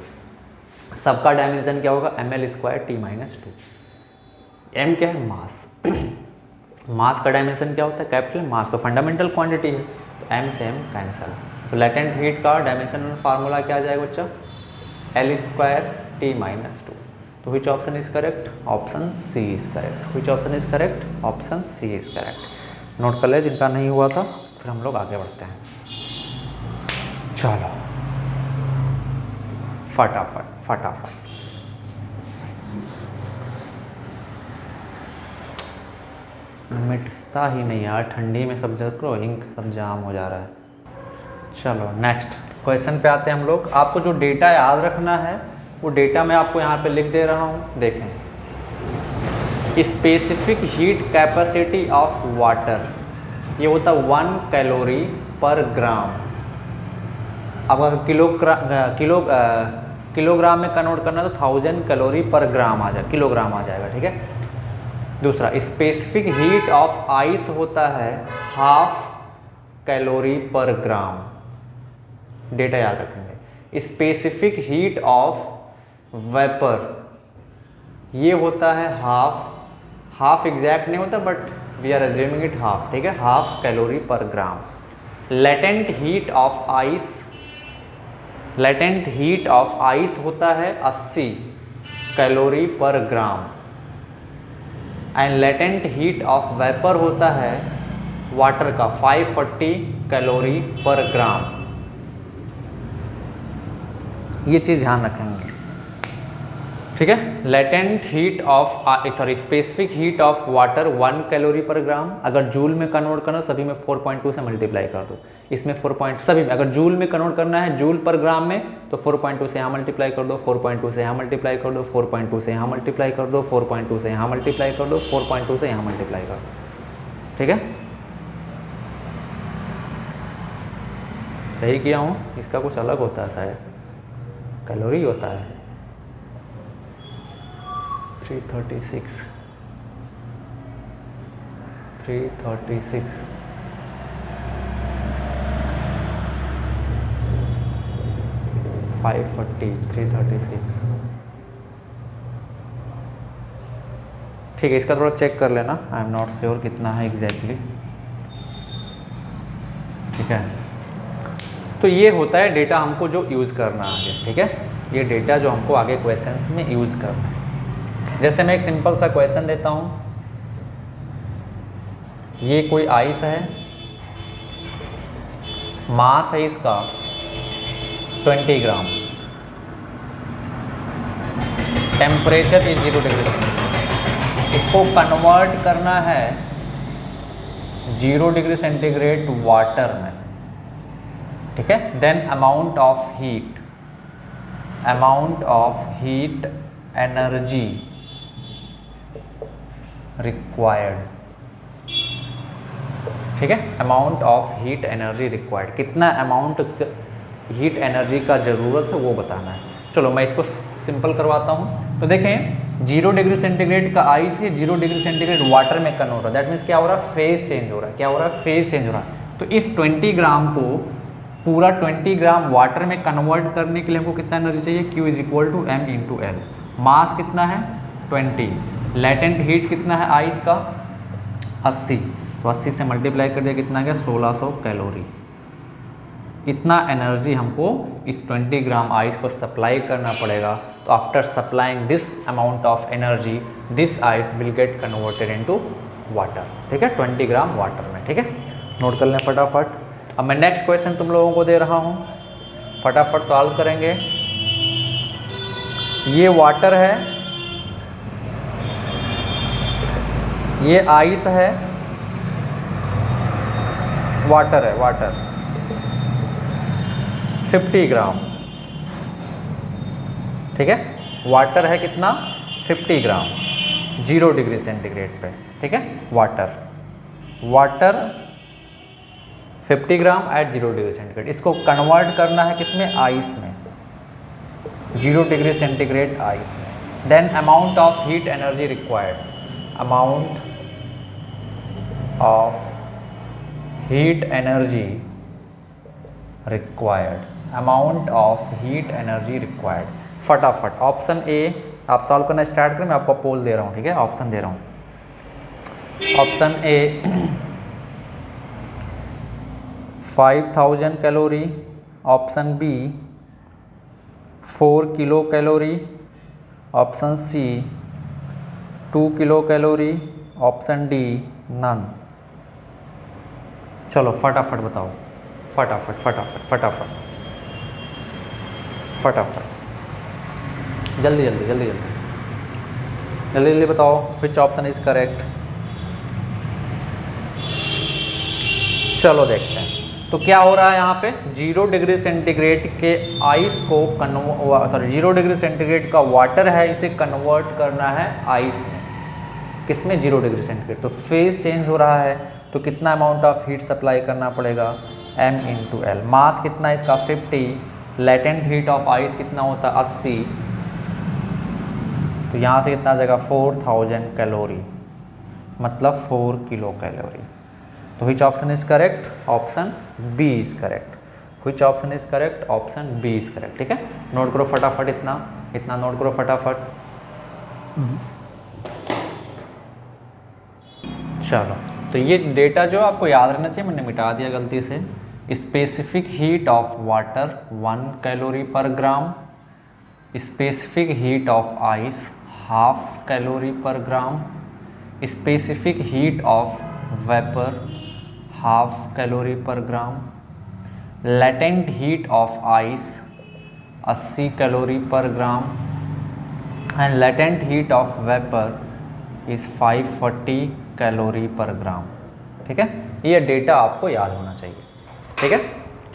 सबका डायमेंशन क्या होगा, ml²T-2। m क्या है, मास। मास का डायमेंशन क्या होता है, कैपिटल मास का फंडामेंटल क्वांटिटी है तो m से m कैंसल। तो लेटेंट हीट का डायमेंशन फार्मूला क्या आ जाएगा बच्चा, L²T-2। तो which option is correct? Option C is correct. Which option is correct? Option C is correct. Note कर ले जिनका नहीं हुआ था, फिर हम लोग आगे बढ़ते हैं। चलो फटाफट फटाफट। मिटता ही नहीं यार, ठंडी में सब जगह इंक सब जाम हो जा रहा है। चलो नेक्स्ट क्वेश्चन पे आते हैं हम लोग। आपको जो डेटा याद रखना है वो डेटा मैं आपको यहाँ पे लिख दे रहा हूँ। देखें, specific heat capacity of water, ये होता है 1 कैलोरी पर ग्राम। अब अगर किलोग्राम में कन्वर्ट करना तो 1000 कैलोरी पर ग्राम आ जाए, किलोग्राम आ जाएगा, ठीक है। दूसरा, स्पेसिफिक हीट ऑफ आइस होता है 1/2 कैलोरी पर ग्राम। डेटा याद रखेंगे। स्पेसिफिक हीट ऑफ वेपर, ये होता है हाफ एग्जैक्ट नहीं होता but we are assuming it half, ठीक है, 1/2 calorie per gram. Latent heat of ice, latent heat of ice होता है 80 calorie per gram. And latent heat of vapour होता है वाटर का 540 कैलोरी पर ग्राम। ये चीज़ ध्यान रखेंगे, ठीक है। Latent heat of specific heat of water 1 calorie per ग्राम। अगर जूल में कन्वर्ट करना सभी में 4.2 से मल्टीप्लाई कर दो। इसमें 4 सभी में अगर जूल में कन्वर्ट करना है जूल पर ग्राम में तो 4.2 से यहाँ मल्टीप्लाई कर दो, 4.2 से यहाँ मल्टीप्लाई कर दो, 4.2 से यहाँ मल्टीप्लाई कर दो, 4.2 से यहाँ मल्टीप्लाई कर दो, 4.2 से यहाँ मल्टीप्लाई कर दो, ठीक है। सही किया हूँ? इसका कुछ अलग होता है, शायद कैलोरी होता है। 336 540 336, ठीक है। इसका थोड़ा चेक कर लेना, आई एम नॉट श्योर कितना है एग्जैक्टली, ठीक है। तो ये होता है डेटा हमको जो यूज़ करना है, ठीक है। ये डेटा जो हमको आगे क्वेश्चंस में यूज़ करना है। जैसे मैं एक सिंपल सा क्वेश्चन देता हूँ, ये कोई आइस है, मास है इसका 20 gram, temperature is 0 degree centigrade. इसको कन्वर्ट करना है 0 डिग्री सेंटीग्रेड वाटर में, ठीक है। Then amount of heat energy required, ठीक है। Amount of heat energy required, कितना अमाउंट हीट एनर्जी का ज़रूरत है वो बताना है। चलो मैं इसको सिंपल करवाता हूँ। तो देखें 0 डिग्री सेंटीग्रेड का आइस है 0 डिग्री सेंटीग्रेड वाटर में कन्वर्ट हो रहा है। दैट मीन्स क्या हो रहा है? फेज चेंज हो रहा है। क्या हो रहा है? फेज चेंज हो रहा है। तो इस 20 ग्राम को पूरा 20 ग्राम वाटर में कन्वर्ट करने के लिए हमको कितना एनर्जी चाहिए? Q is equal to M into L। Mass कितना है? 20। लेटेंट हीट कितना है आइस का? 80। तो 80 से मल्टीप्लाई कर दिया, कितना गया? 1600 कैलोरी। इतना एनर्जी हमको इस 20 ग्राम आइस को सप्लाई करना पड़ेगा। तो after supplying this amount of energy this ice will get converted into water, ठीक है, 20 ग्राम वाटर में, ठीक है। नोट कर लें फटाफट। अब मैं नेक्स्ट क्वेश्चन तुम लोगों को दे रहा हूँ, फटाफट सॉल्व करेंगे। ये वाटर है, ये आइस है, वाटर है, वाटर 50 ग्राम, ठीक है। वाटर है कितना? 50 ग्राम 0 डिग्री सेंटीग्रेड पे, ठीक है। Water 50 gram at 0 degree centigrade. इसको कन्वर्ट करना है किसमें? आइस में, 0 डिग्री सेंटीग्रेड आइस में। Then amount of heat energy required, amount of heat energy required, amount of heat energy required. फटाफट ऑप्शन ए आप सॉल्व करना स्टार्ट करें। मैं आपको पोल दे रहा हूँ, ठीक है, ऑप्शन दे रहा हूँ। Option A 5000 calorie, option B 4 kilo calorie, option C 2 kilo calorie, option D none. चलो फटाफट बताओ, फटाफट फटाफट फटाफट फटाफट, जल्दी जल्दी जल्दी जल्दी जल्दी जल्दी बताओ विच ऑप्शन इज करेक्ट। चलो देखते हैं। तो क्या हो रहा है यहाँ पे, 0 डिग्री सेंटीग्रेड के आइस को 0 डिग्री सेंटीग्रेड का वाटर है, इसे कन्वर्ट करना है आइस में। किसमें, 0 डिग्री सेंटीग्रेड। तो फेज चेंज हो रहा है, तो कितना अमाउंट ऑफ हीट सप्लाई करना पड़ेगा, m इंटू एल। मास कितना है इसका 50, लेटेंट हीट ऑफ आइस कितना होता है 80, तो यहाँ से कितना आ जाएगा 4000 कैलोरी, मतलब 4 किलो कैलोरी। तो which option is correct, option B is correct. Which option is correct, option B is correct. ठीक है, नोट करो फटाफट, इतना इतना नोट करो फटाफट। चलो, तो ये डेटा जो आपको याद रहना चाहिए, मैंने मिटा दिया गलती से। Specific heat of water 1 calorie per gram, specific heat of ice 1/2 calorie per gram, specific heat of vapour 1/2 calorie per gram, latent heat of ice 80 calorie per gram, and latent heat of vapour is 540 calorie per gram. ठीक है, ये data आपको याद होना चाहिए। ठीक है,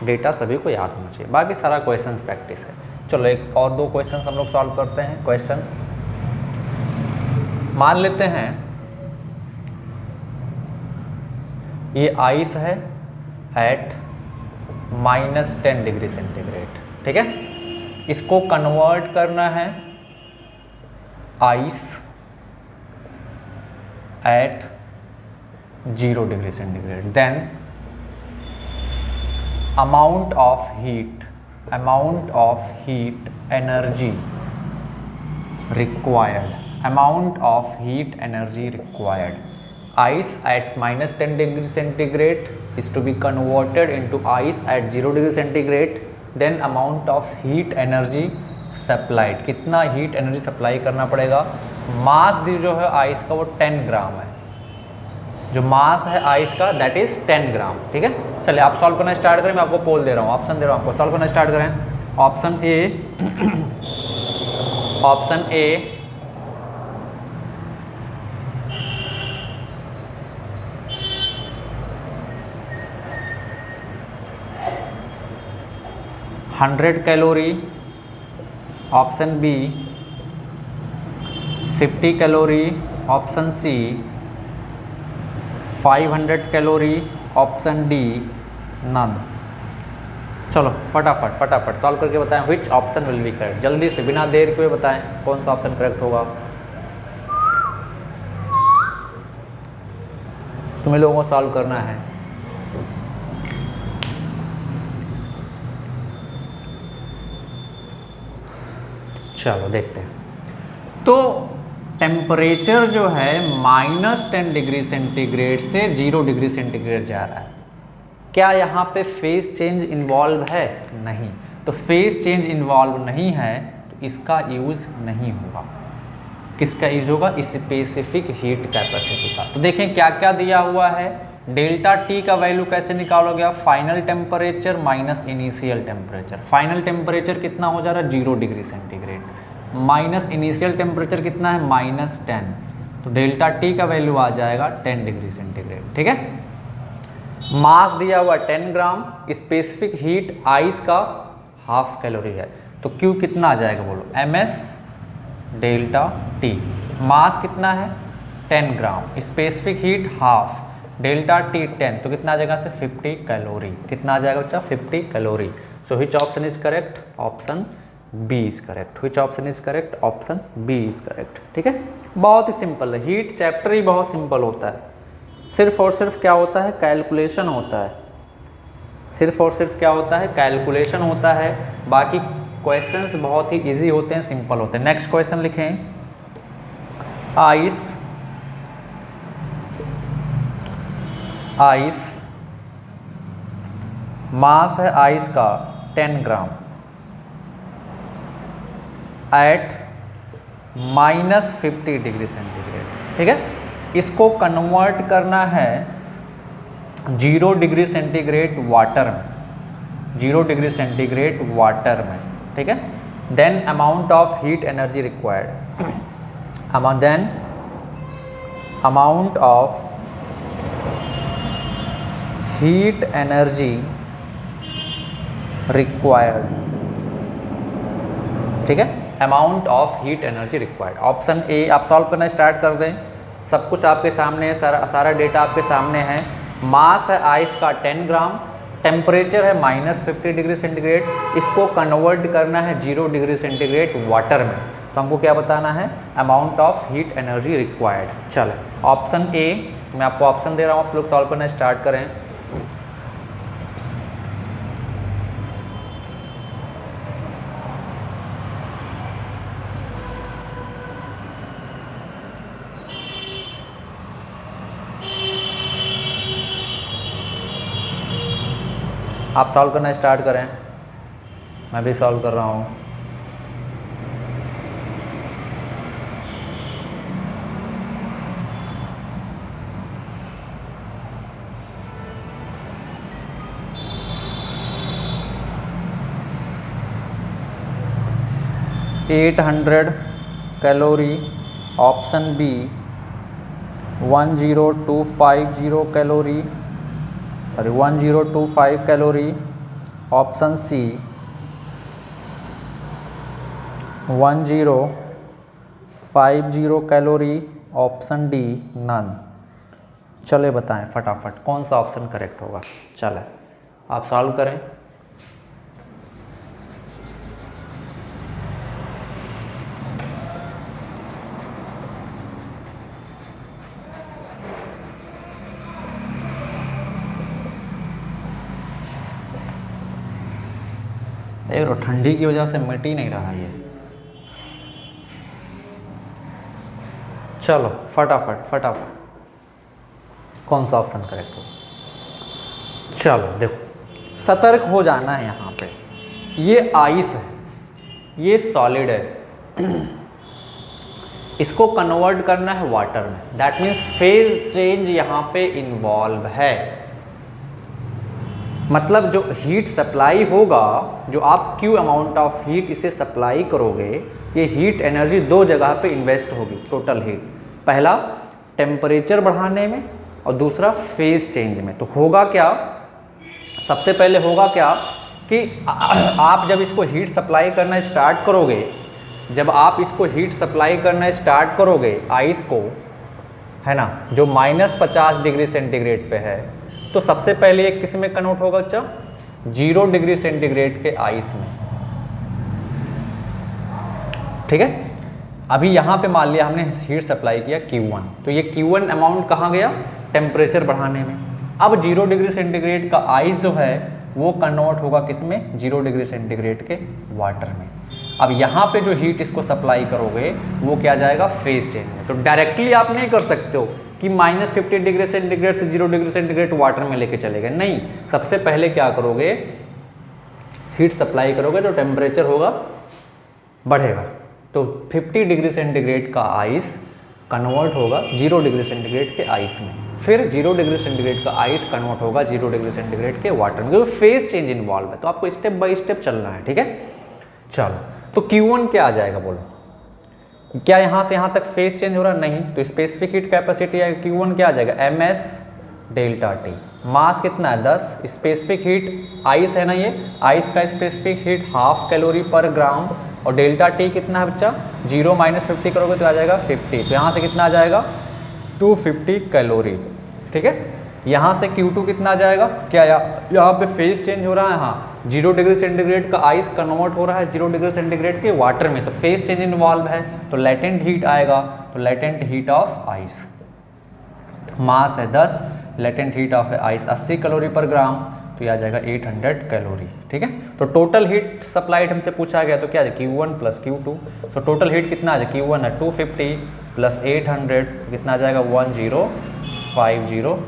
data सभी को याद होना चाहिए, बाकी सारा क्वेश्चंस प्रैक्टिस है। चलो एक और 2 क्वेश्चंस हम लोग सॉल्व करते हैं। क्वेश्चन मान लेते हैं ये आइस है एट -10 डिग्री सेंटीग्रेड। ठीक है, इसको कन्वर्ट करना है ice at 0 degree centigrade. Then amount of heat energy required, ice at -10 degree centigrade is to be converted into ice at 0 degree centigrade, then amount of heat energy supplied, कितना heat energy supply करना पड़ेगा। मास दी जो है ice का वो 10 ग्राम है, जो मास है आइस का दैट इज 10 ग्राम। ठीक है, चलिए आप सॉल्व करना स्टार्ट करें। मैं आपको पोल दे रहा हूँ, ऑप्शन दे रहा हूँ आपको, सॉल्व करना स्टार्ट करें। ऑप्शन ए 100 calorie, option B 50 calorie, option C 500 calorie, option D none. चलो फटाफट फटाफट सॉल्व करके बताएं which option will be correct. जल्दी से बिना देर के बताएं कौन सा ऑप्शन करेक्ट होगा। तुम्हें लोगों को सॉल्व करना है। चलो देखते हैं। तो टेम्परेचर जो है -10 डिग्री सेंटीग्रेड से 0 डिग्री सेंटीग्रेड जा रहा है। क्या यहाँ पे फेज चेंज इन्वॉल्व है? नहीं। तो फेज चेंज इन्वॉल्व नहीं है तो इसका यूज़ नहीं होगा। किसका यूज होगा? स्पेसिफिक हीट कैपेसिटी का। तो देखें क्या क्या दिया हुआ है। डेल्टा टी का वैल्यू कैसे निकालोगे? Final temperature minus initial temperature. Final temperature कितना हो जा रहा है? 0 degree centigrade minus initial temperature कितना है? -10। तो डेल्टा टी का वैल्यू आ जाएगा 10 डिग्री सेंटीग्रेड। ठीक है। मास दिया हुआ 10 ग्राम, स्पेसिफिक हीट आइस का 1/2 कैलोरी है। तो क्यू कितना आ जाएगा बोलो? ms delta T. मास कितना है? 10 ग्राम, स्पेसिफिक हीट 1/2, डेल्टा टी 10, तो कितना आ जाएगा से 50 कैलोरी। कितना आ जाएगा बच्चा? 50 calorie. So which option is correct? Option B is correct. Which option is correct? Option B is correct. ठीक है, बहुत ही सिंपल है। हीट चैप्टर ही बहुत सिंपल होता है। सिर्फ और सिर्फ क्या होता है? कैलकुलेशन होता है। सिर्फ और सिर्फ क्या होता है? कैलकुलेशन होता है। बाकी क्वेश्चंस बहुत ही इजी होते हैं, सिंपल होते हैं। नेक्स्ट क्वेश्चन लिखें। आइस मास है आइस का 10 ग्राम एट -50 डिग्री सेंटीग्रेड, ठीक है। इसको कन्वर्ट करना है 0 डिग्री सेंटीग्रेड वाटर में, 0 डिग्री सेंटीग्रेड वाटर में, ठीक है। Then amount of heat energy required, then amount of heat energy required, ठीक है, amount of heat energy required. Option A आप सॉल्व करना स्टार्ट कर दें, सब कुछ आपके सामने है, सारा डेटा आपके सामने है। मास है आइस का 10 ग्राम, टेम्परेचर है -50 डिग्री सेंटीग्रेड, इसको कन्वर्ट करना है 0 डिग्री सेंटीग्रेड वाटर में, तो हमको क्या बताना है, amount of heat energy required. चलो ऑप्शन ए, मैं आपको ऑप्शन दे रहा हूँ, आप लोग सॉल्व करना स्टार्ट करें। आप सॉल्व करना स्टार्ट करें, मैं भी सॉल्व कर रहा हूँ। $800 calorie, option B 10250 calorie, 1025 calorie, option C 1050 calorie, option D none. चले बताएं फटाफट कौन सा ऑप्शन करेक्ट होगा। चले आप सॉल्व करें। देख लो ठंडी की वजह से मिट ही नहीं रहा ये। चलो फटाफट कौन सा ऑप्शन करेक्ट हो। चलो देखो सतर्क हो जाना है यहाँ पे। ये आइस है, ये सॉलिड है, इसको कन्वर्ट करना है वाटर में, दैट मीन्स फेज चेंज यहाँ पे इन्वॉल्व है। मतलब जो हीट सप्लाई होगा, जो आप क्यू अमाउंट ऑफ हीट इसे सप्लाई करोगे, ये हीट एनर्जी दो जगह पे इन्वेस्ट होगी टोटल हीट। पहला टेम्परेचर बढ़ाने में और दूसरा फेज चेंज में। तो होगा क्या, सबसे पहले होगा क्या कि आप जब इसको हीट सप्लाई करना स्टार्ट करोगे, जब आप इसको हीट सप्लाई करना स्टार्ट करोगे आइस को, है ना, जो -50 डिग्री सेंटीग्रेड पे है, तो सबसे पहले एक किस में कन्वर्ट होगा बच्चा, 0 डिग्री सेंटीग्रेड के आइस में। ठीक है, अभी यहाँ पे मान लिया हमने हीट सप्लाई किया Q1, तो ये Q1 अमाउंट कहाँ गया, टेम्परेचर बढ़ाने में। अब 0 डिग्री सेंटीग्रेड का आइस जो है वो कन्वर्ट होगा किस में, 0 डिग्री सेंटीग्रेड के वाटर में। अब यहाँ पे जो हीट इसको सप्लाई करोगे वो क्या जाएगा, फेज चेंज में। तो डायरेक्टली आप नहीं कर सकते हो कि -50 डिग्री सेंटीग्रेड से 0 डिग्री सेंटीग्रेड वाटर में लेके चले गए, नहीं। सबसे पहले क्या करोगे, हीट सप्लाई करोगे तो टेम्परेचर होगा, बढ़ेगा, तो 50 डिग्री सेंटीग्रेड का आइस कन्वर्ट होगा 0 डिग्री सेंटीग्रेड के आइस में, फिर 0 डिग्री सेंटीग्रेड का आइस कन्वर्ट होगा 0 डिग्री सेंटीग्रेड के वाटर में, क्योंकि फेज चेंज इन्वॉल्व है। तो आपको स्टेप बाय स्टेप चलना है, ठीक है। चलो तो Q1 क्या आ जाएगा बोलो, क्या यहाँ से यहाँ तक फेज चेंज हो रहा, नहीं, तो स्पेसिफिक हीट कैपेसिटी है Q1 क्या आ जाएगा, ms डेल्टा टी। मास कितना है 10, स्पेसिफिक हीट आइस है ना, ये आइस का स्पेसिफिक हीट 1/2 कैलोरी पर ग्राम, और डेल्टा टी कितना है बच्चा, 0 - 50 करोगे तो आ जाएगा 50, तो यहाँ से कितना आ जाएगा 250 कैलोरी। ठीक है, यहाँ से Q2 कितना आ जाएगा, क्या यहाँ पे फेज चेंज हो रहा है, हाँ, 0 डिग्री सेंटीग्रेड का आइस कन्वर्ट हो रहा है 0 डिग्री सेंटीग्रेड के वाटर में, तो फेज चेंज इन्वॉल्व है, तो लेटेंट हीट आएगा, तो लेटेंट हीट ऑफ आइस, मास है 10, latent heat of ice 80 calorie per ग्राम, तो ये आ जाएगा 800 कैलोरी। ठीक है, तो टोटल हीट सप्लाइड हमसे पूछा गया, तो क्या है Q1 + Q2, तो टोटल हीट कितना आ जाएगा, Q1 है 250 + 800, कितना आ जाएगा 1050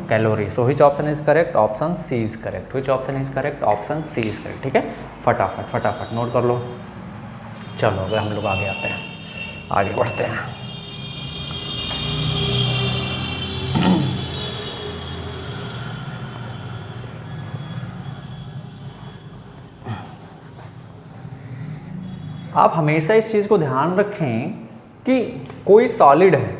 calorie. So which option is correct, option C is correct, which option is correct, option C is correct. ठीक है, फटाफट नोट कर लो। चलो अगर हम लोग आगे आते हैं, आगे बढ़ते हैं। आप हमेशा इस चीज़ को ध्यान रखें कि कोई सॉलिड है,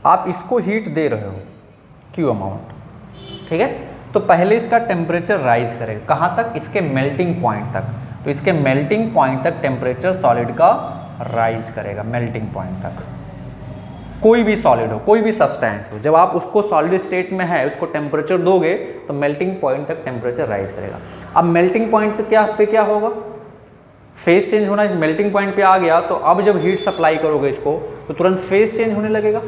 आप इसको हीट दे रहे हो क्यू अमाउंट, ठीक है, तो पहले इसका टेम्परेचर राइज करेगा कहाँ तक, इसके मेल्टिंग पॉइंट तक। तो इसके मेल्टिंग पॉइंट तक टेम्परेचर सॉलिड का राइज करेगा, मेल्टिंग पॉइंट तक। कोई भी सॉलिड हो, कोई भी सब्सटेंस हो, जब आप उसको सॉलिड स्टेट में है उसको टेम्परेचर दोगे तो मेल्टिंग पॉइंट तक टेम्परेचर राइज करेगा। अब मेल्टिंग पॉइंट क्या होगा, फेज चेंज होना। मेल्टिंग पॉइंट पे आ गया तो अब जब हीट सप्लाई करोगे इसको तो तुरंत फेज चेंज होने लगेगा।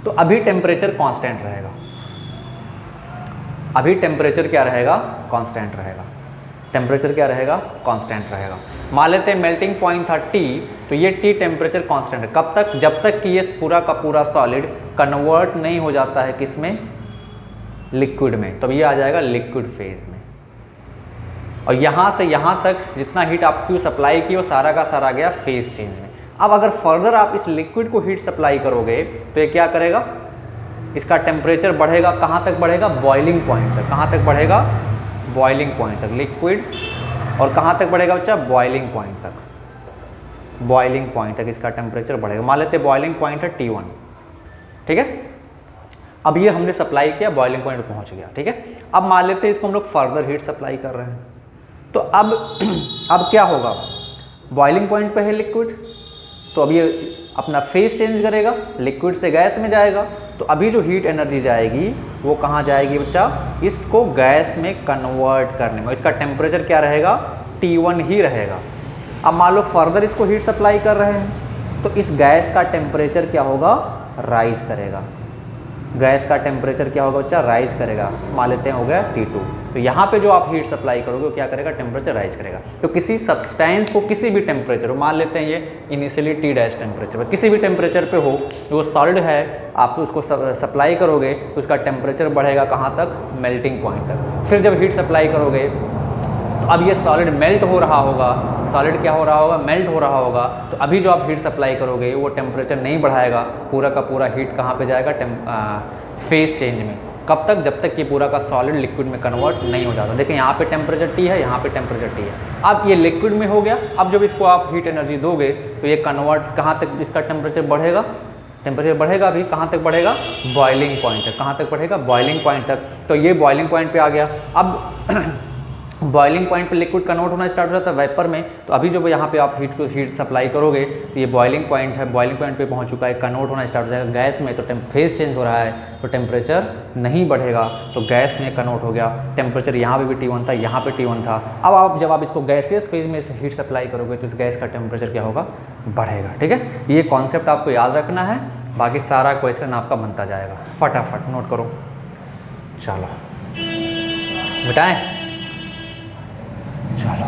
तो अभी टेम्परेचर कांस्टेंट रहेगा, अभी टेम्परेचर क्या रहेगा, कांस्टेंट रहेगा। टेम्परेचर क्या रहेगा, कांस्टेंट रहेगा। मान लेते हैं मेल्टिंग पॉइंट था T, तो ये T टेम्परेचर कांस्टेंट है कब तक, जब तक कि ये पूरा का पूरा सॉलिड कन्वर्ट नहीं हो जाता है किसमें, लिक्विड में। तब ये आ जाएगा लिक्विड फेज में। और यहाँ से यहाँ तक जितना हीट आपको सप्लाई की वो सारा का सारा गया फेज चेंज में। अब अगर फर्दर आप इस लिक्विड को हीट सप्लाई करोगे तो ये क्या करेगा, इसका टेम्परेचर बढ़ेगा, कहाँ तक बढ़ेगा, बॉइलिंग पॉइंट तक। कहाँ तक बढ़ेगा, बॉइलिंग पॉइंट तक लिक्विड। और कहाँ तक बढ़ेगा बच्चा, बॉइलिंग पॉइंट तक। बॉइलिंग पॉइंट तक इसका टेम्परेचर बढ़ेगा। मान लेते हैं बॉइलिंग पॉइंट है T1, ठीक है। अब ये हमने सप्लाई किया, बॉइलिंग पॉइंट पहुँच गया, ठीक है। अब मान लेते हैं इसको हम लोग फर्दर हीट सप्लाई कर रहे हैं, तो अब क्या होगा, बॉइलिंग पॉइंट पे है लिक्विड, तो अब ये अपना फेज चेंज करेगा, लिक्विड से गैस में जाएगा। तो अभी जो हीट एनर्जी जाएगी वो कहाँ जाएगी बच्चा, इसको गैस में कन्वर्ट करने में। इसका टेम्परेचर क्या रहेगा, T1 ही रहेगा। अब मान लो फर्दर इसको हीट सप्लाई कर रहे हैं तो इस गैस का टेम्परेचर क्या होगा, राइज करेगा। गैस का टेम्परेचर क्या होगा बच्चा, राइज करेगा। मान लेते हैं हो गया T2। तो यहाँ पे जो आप हीट सप्लाई करोगे वो क्या करेगा, टेम्परेचर राइज करेगा। तो किसी सब्सटेंस को किसी भी टेम्परेचर, मान लेते हैं ये इनिशियली T' टेम्परेचर पर, किसी भी टेम्परेचर पे हो, जो सॉलिड है आप उसको सप्लाई करोगे तो उसका टेम्परेचर बढ़ेगा कहाँ तक, मेल्टिंग पॉइंट तक। फिर जब हीट सप्लाई करोगे तो अब ये सॉलिड मेल्ट हो रहा होगा, सॉलिड क्या हो रहा होगा, मेल्ट हो रहा होगा। तो अभी जो आप हीट सप्लाई करोगे वो टेम्परेचर नहीं बढ़ाएगा, पूरा का पूरा हीट कहाँ पे जाएगा, फेज चेंज में। कब तक, जब तक ये पूरा का सॉलिड लिक्विड में कन्वर्ट नहीं हो जाता। देखिए यहाँ पे टेम्परेचर T है, यहाँ पे टेम्परेचर T है। अब ये लिक्विड में हो गया। अब जब इसको आप हीट एनर्जी दोगे तो ये कन्वर्ट कहाँ तक, इसका टेम्परेचर बढ़ेगा, टेम्परेचर बढ़ेगा अभी कहाँ तक बढ़ेगा, बॉइलिंग पॉइंट तक। कहाँ तक बढ़ेगा, बॉइलिंग पॉइंट तक। तो ये बॉइलिंग पॉइंट पे आ गया। अब बॉइलिंग पॉइंट पे लिक्विड कन्वर्ट होना स्टार्ट हो जाता है वेपर में। तो अभी जब यहाँ पे आप हीट सप्लाई करोगे तो ये बॉइलिंग पॉइंट है, बॉइलिंग पॉइंट पे पहुँच चुका है, कन्वर्ट होना स्टार्ट हो जाएगा गैस में। तो फेज चेंज हो रहा है तो टेम्परेचर नहीं बढ़ेगा, तो गैस में कन्वर्ट हो गया। टेम्परेचर यहाँ पे भी T1 था, यहाँ पे T1 था। अब जब आप इसको गैसियस फेज में हीट सप्लाई करोगे तो इस गैस का टेम्परेचर क्या होगा, बढ़ेगा, ठीक है। ये कॉन्सेप्ट आपको याद रखना है, बाकी सारा क्वेश्चन आपका बनता जाएगा। फटाफट नोट करो, चलो बेटाएं, चलो।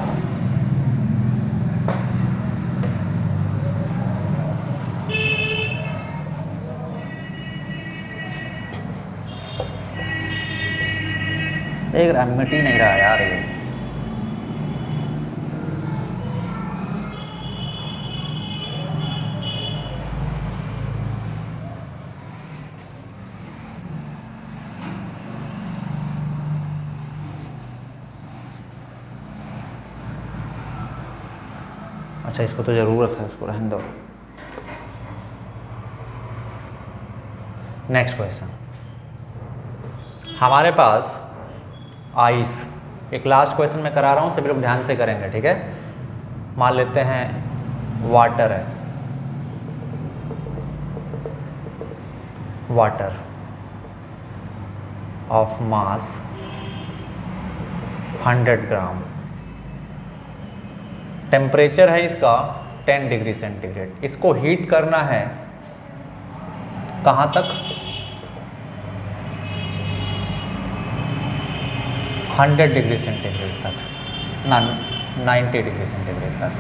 देख रहा मिट ही नहीं रहा यार ये। अच्छा इसको तो ज़रूरत है, उसको रहने दो। नेक्स्ट क्वेश्चन, हमारे पास आइस, एक लास्ट क्वेश्चन मैं करा रहा हूँ, सभी लोग ध्यान से करेंगे, ठीक है। मान लेते हैं वाटर है, water of mass 100 gram, temperature है इसका 10 डिग्री सेंटीग्रेड। इसको हीट करना है कहाँ तक, 100 डिग्री सेंटीग्रेड तक, 90 डिग्री सेंटीग्रेड तक,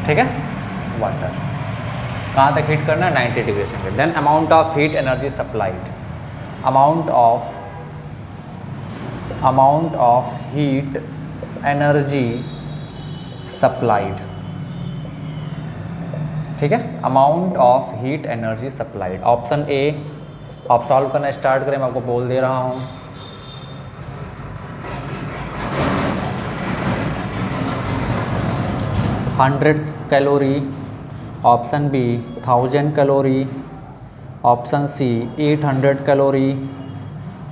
ठीक है। वाटर कहाँ तक हीट करना है, 90 degree centigrade. Then amount of heat energy supplied, amount of heat energy supplied, ठीक है, amount of heat energy supplied. Option A, आप सॉल्व करना स्टार्ट करें, मैं आपको बोल दे रहा हूँ। Hundred calorie, option B 1000 calorie, option C 800 calorie,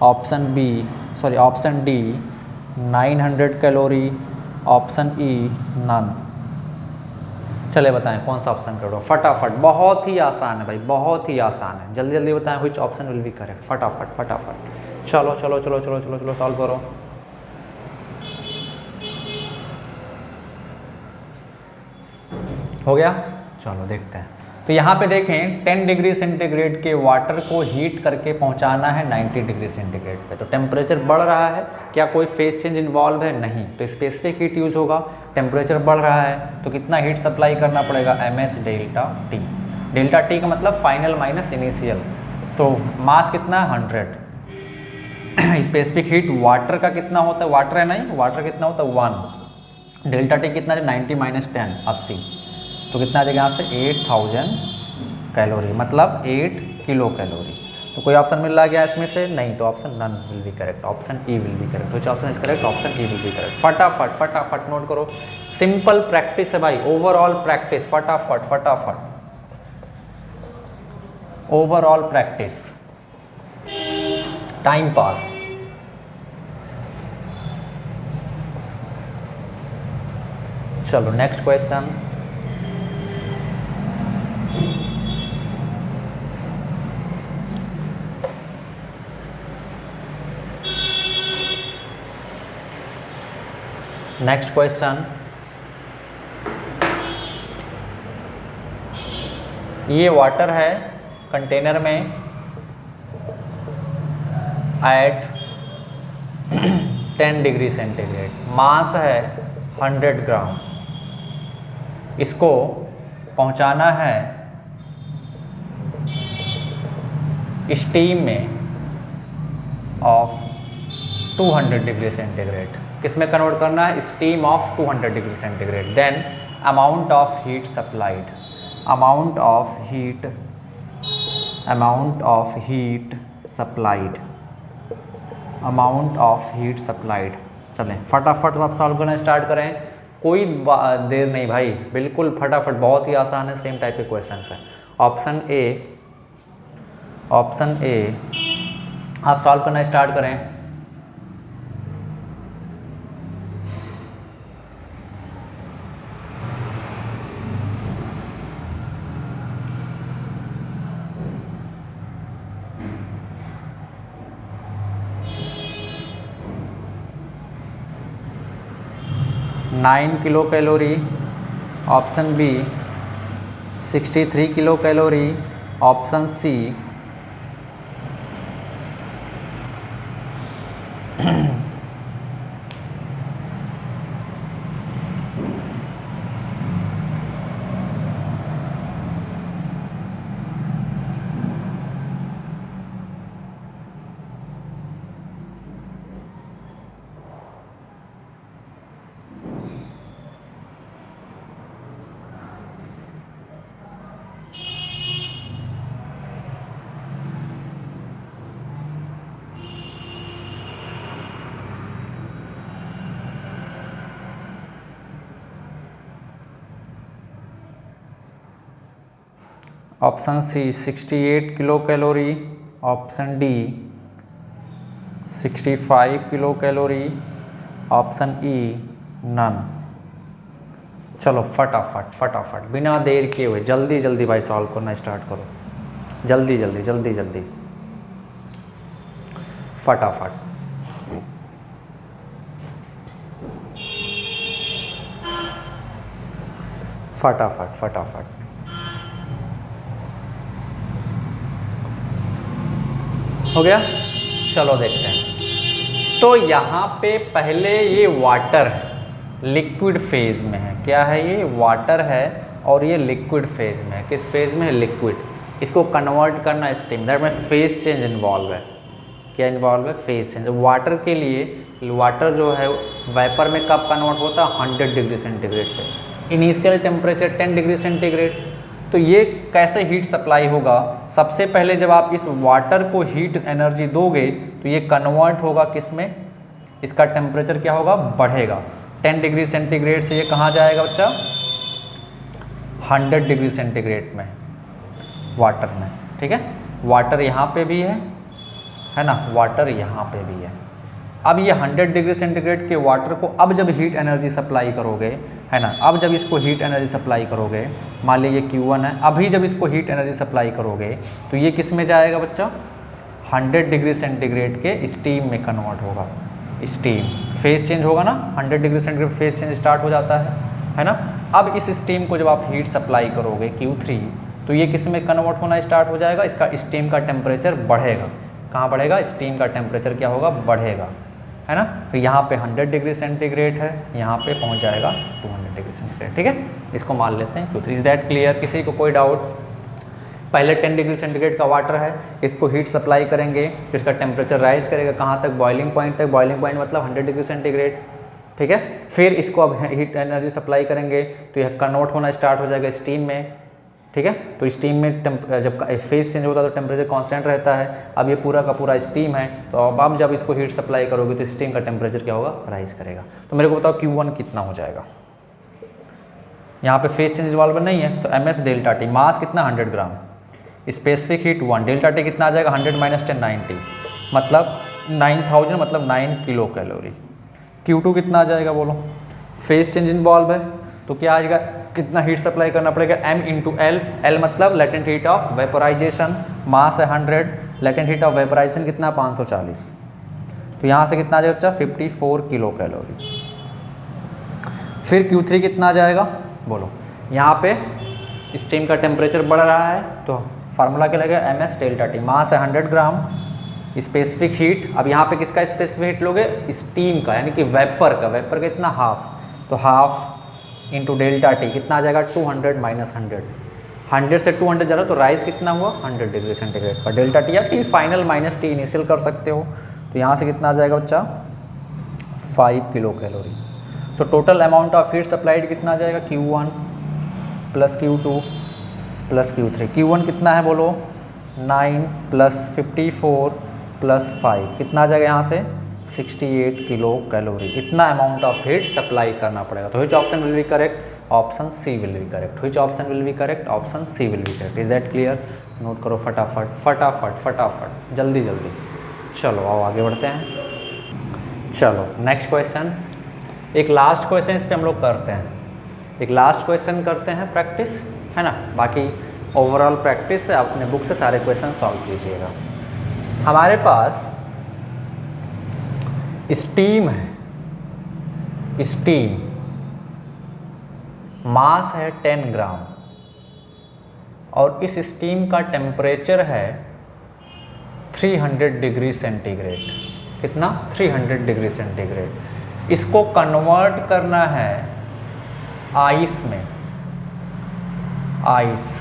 option D 900 calorie, option E none. चले बताएं कौन सा ऑप्शन करो फटाफट, बहुत ही आसान है भाई, बहुत ही आसान है, जल्दी जल्दी बताएं which option will be correct, फटाफट फटाफट, चलो चलो चलो चलो चलो चलो सॉल्व करो। हो गया, चलो देखते हैं। तो यहाँ पे देखें 10 डिग्री सेंटीग्रेड के वाटर को हीट करके पहुँचाना है 90 डिग्री सेंटीग्रेड पे, तो टेम्परेचर बढ़ रहा है, क्या कोई फेज चेंज इन्वॉल्व है? नहीं, तो स्पेसिफिक हीट यूज़ होगा। टेम्परेचर बढ़ रहा है तो कितना हीट सप्लाई करना पड़ेगा? ms delta T. Delta T का मतलब फाइनल माइनस इनिशियल, तो मास कितना है? 100। स्पेसिफिक हीट वाटर का कितना होता है? वाटर है नहीं, वाटर कितना होता है? 1। डेल्टा टी कितना है? 90 माइनस 10 80, तो कितना आ जाएगा यहाँ से? 8000 कैलोरी, मतलब 8 किलो कैलोरी। तो कोई ऑप्शन मिल रहा गया इसमें से? नहीं, तो option none will be correct, option E will be correct. Which option is correct? Option E will be correct. फटाफट फटाफट नोट करो, सिंपल प्रैक्टिस है भाई, ओवरऑल प्रैक्टिस, फटाफट फटाफट, ओवरऑल प्रैक्टिस, टाइम पास। चलो नेक्स्ट क्वेश्चन। नेक्स्ट क्वेश्चन, ये water है कंटेनर में एट 10 डिग्री सेंटीग्रेड, मास है 100 ग्राम, इसको पहुंचाना है स्टीम में ऑफ 200 डिग्री सेंटीग्रेड। किस में कन्वर्ट करना है? Steam of 200 degree centigrade. Then amount of heat supplied, amount of heat supplied, amount of heat supplied. चलें फटाफट आप सॉल्व करना स्टार्ट करें, कोई देर नहीं भाई, बिल्कुल फटाफट, बहुत ही आसान है, सेम टाइप के क्वेश्चन है। ऑप्शन ए आप सॉल्व करना स्टार्ट करें। Nine kilo calorie, option B 63 kilo calorie, option C 68 kilo calorie, option D 65 kilo calorie, option E none. चलो फटाफट फटाफट, बिना देर किए हुए जल्दी जल्दी भाई सॉल्व करना स्टार्ट करो, जल्दी जल्दी जल्दी जल्दी फटाफट। फटाफट फटाफट हो गया। चलो देखते हैं। तो यहाँ पे पहले ये वाटर लिक्विड फेज में है, क्या है ये? वाटर है और ये लिक्विड फेज में है। किस फेज में है? लिक्विड। इसको कन्वर्ट करना स्टीम, दैट में फेज चेंज इन्वॉल्व है। क्या इन्वॉल्व है, फेज चेंज। वाटर के लिए, वाटर जो है वेपर में कब कन्वर्ट होता है, 100 डिग्री सेंटीग्रेड पे। Initial temperature 10 degree centigrade. तो ये कैसे हीट सप्लाई होगा, सबसे पहले जब आप इस वाटर को हीट एनर्जी दोगे तो ये कन्वर्ट होगा किस में, इसका टेम्परेचर क्या होगा, बढ़ेगा। 10 डिग्री सेंटीग्रेड से ये कहाँ जाएगा बच्चा, 100 डिग्री सेंटीग्रेड में, वाटर में। ठीक है, वाटर यहाँ पे भी है ना, वाटर यहाँ पे भी है। अब ये 100 डिग्री सेंटीग्रेड के वाटर को अब जब हीट एनर्जी सप्लाई करोगे, है ना, अब जब इसको हीट एनर्जी सप्लाई करोगे, मान लीजिए ये Q1 है, अभी जब इसको हीट एनर्जी सप्लाई करोगे तो ये किस में जाएगा बच्चा, 100 डिग्री सेंटीग्रेड के स्टीम में कन्वर्ट होगा। स्टीम, फेज चेंज होगा ना, 100 degree centigrade phase change start हो जाता है ना। अब इस स्टीम को जब आप हीट सप्लाई करोगे Q3, तो ये किस में कन्वर्ट होना स्टार्ट हो जाएगा, इसका स्टीम का टेम्परेचर बढ़ेगा। कहाँ बढ़ेगा, स्टीम का टेम्परेचर क्या होगा, बढ़ेगा, है ना। तो यहाँ पे 100 डिग्री सेंटीग्रेड है, यहाँ पे पहुँच जाएगा 200 डिग्री सेंटीग्रेड। ठीक है, इसको मान लेते हैं Q3। इज दैट क्लियर, किसी को कोई डाउट। पहले 10 डिग्री सेंटीग्रेड का वाटर है, इसको हीट सप्लाई करेंगे तो इसका टेम्परेचर राइज करेगा कहाँ तक, बॉइलिंग पॉइंट तक। बॉइलिंग पॉइंट मतलब 100 डिग्री सेंटीग्रेड। ठीक है, फिर इसको अब हीट एनर्जी सप्लाई करेंगे तो यह कन्वर्ट होना स्टार्ट हो जाएगा स्टीम में। ठीक है, तो स्टीम में जब फेज चेंज होता है तो टेम्परेचर कांस्टेंट रहता है। अब ये पूरा का पूरा स्टीम है, तो अब जब इसको हीट सप्लाई करोगे तो स्टीम का टेम्परेचर क्या होगा, राइज करेगा। तो मेरे को बताओ Q1 कितना हो जाएगा। यहाँ पे फेज चेंज इन्वॉल्व नहीं है, तो MS डेल्टा T, मास कितना 100 ग्राम, स्पेसिफिक हीट 1, डेल्टा T कितना आ जाएगा 100 - 10 90, मतलब 9000, मतलब 9 किलो कैलोरी। Q2 कितना आ जाएगा बोलो, फेज चेंज इन्वॉल्व है तो क्या आएगा, कितना हीट सप्लाई करना पड़ेगा, M × L। L मतलब लेटेंट हीट ऑफ वेपोराइजेशन, मास है 100, लेटेंट हीट ऑफ वेपोराइजेशन कितना 540। तो यहाँ से कितना आ जाएगा बच्चा, 54 किलो कैलोरी। फिर Q3 कितना आ जाएगा बोलो, यहाँ पे स्टीम का टेम्परेचर बढ़ रहा है तो फार्मूला क्या लगेगा, MS डेल्टा T, मास है 100 ग्राम, स्पेसिफिक हीट। अब यहाँ पे किसका स्पेसिफिक हीट लोगे, स्टीम का, यानी कि वेपर का। वेपर का इतना हाफ, तो हाफ इंटू डेल्टा T कितना आ जाएगा 200 - 100। 100 से 200 जा रहा तो राइज कितना हुआ 100 डिग्री सेंटीग्रेड का। डेल्टा T या T final minus T initial कर सकते हो। तो यहाँ से कितना आ जाएगा बच्चा 5 किलो कैलोरी। तो total amount of heat supplied कितना आ जाएगा, Q1 + Q2 + Q3। Q1 कितना है बोलो, 9 + 54 + 5 कितना आ जाएगा यहाँ से 68 किलो कैलोरी। इतना अमाउंट ऑफ हीट सप्लाई करना पड़ेगा। तो which option will be correct, option C will be correct. Which option will be correct, option C will be correct. Is that clear, note करो फटाफट फटाफट फटाफट, जल्दी जल्दी। चलो आओ आगे बढ़ते हैं। चलो नेक्स्ट क्वेश्चन, एक लास्ट क्वेश्चन इस पर हम लोग करते हैं, एक लास्ट क्वेश्चन करते हैं प्रैक्टिस, है ना। बाकी ओवरऑल प्रैक्टिस है, अपने बुक से सारे क्वेश्चन सॉल्व कीजिएगा। हमारे पास स्टीम है, स्टीम, मास है 10 ग्राम और इस स्टीम का टेम्परेचर है 300 डिग्री सेंटीग्रेड। कितना, 300 डिग्री सेंटीग्रेड। इसको कन्वर्ट करना है आइस में, ice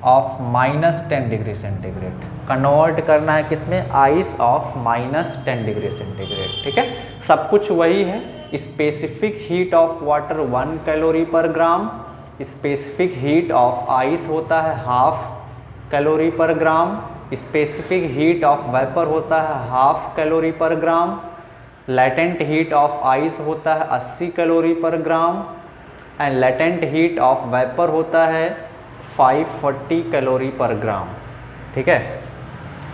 of -10 degree centigrade. Convert करना है किसमें, आइस ऑफ -10 डिग्री सेंटीग्रेड। ठीक है, सब कुछ वही है। Specific heat of water 1 calorie per gram, specific heat of ice होता है 1/2 calorie per gram, specific heat of vapour होता है 1/2 calorie per gram, latent heat of ice होता है 80 calorie per gram and latent heat of vapour होता है 540 calorie per gram. ठीक है,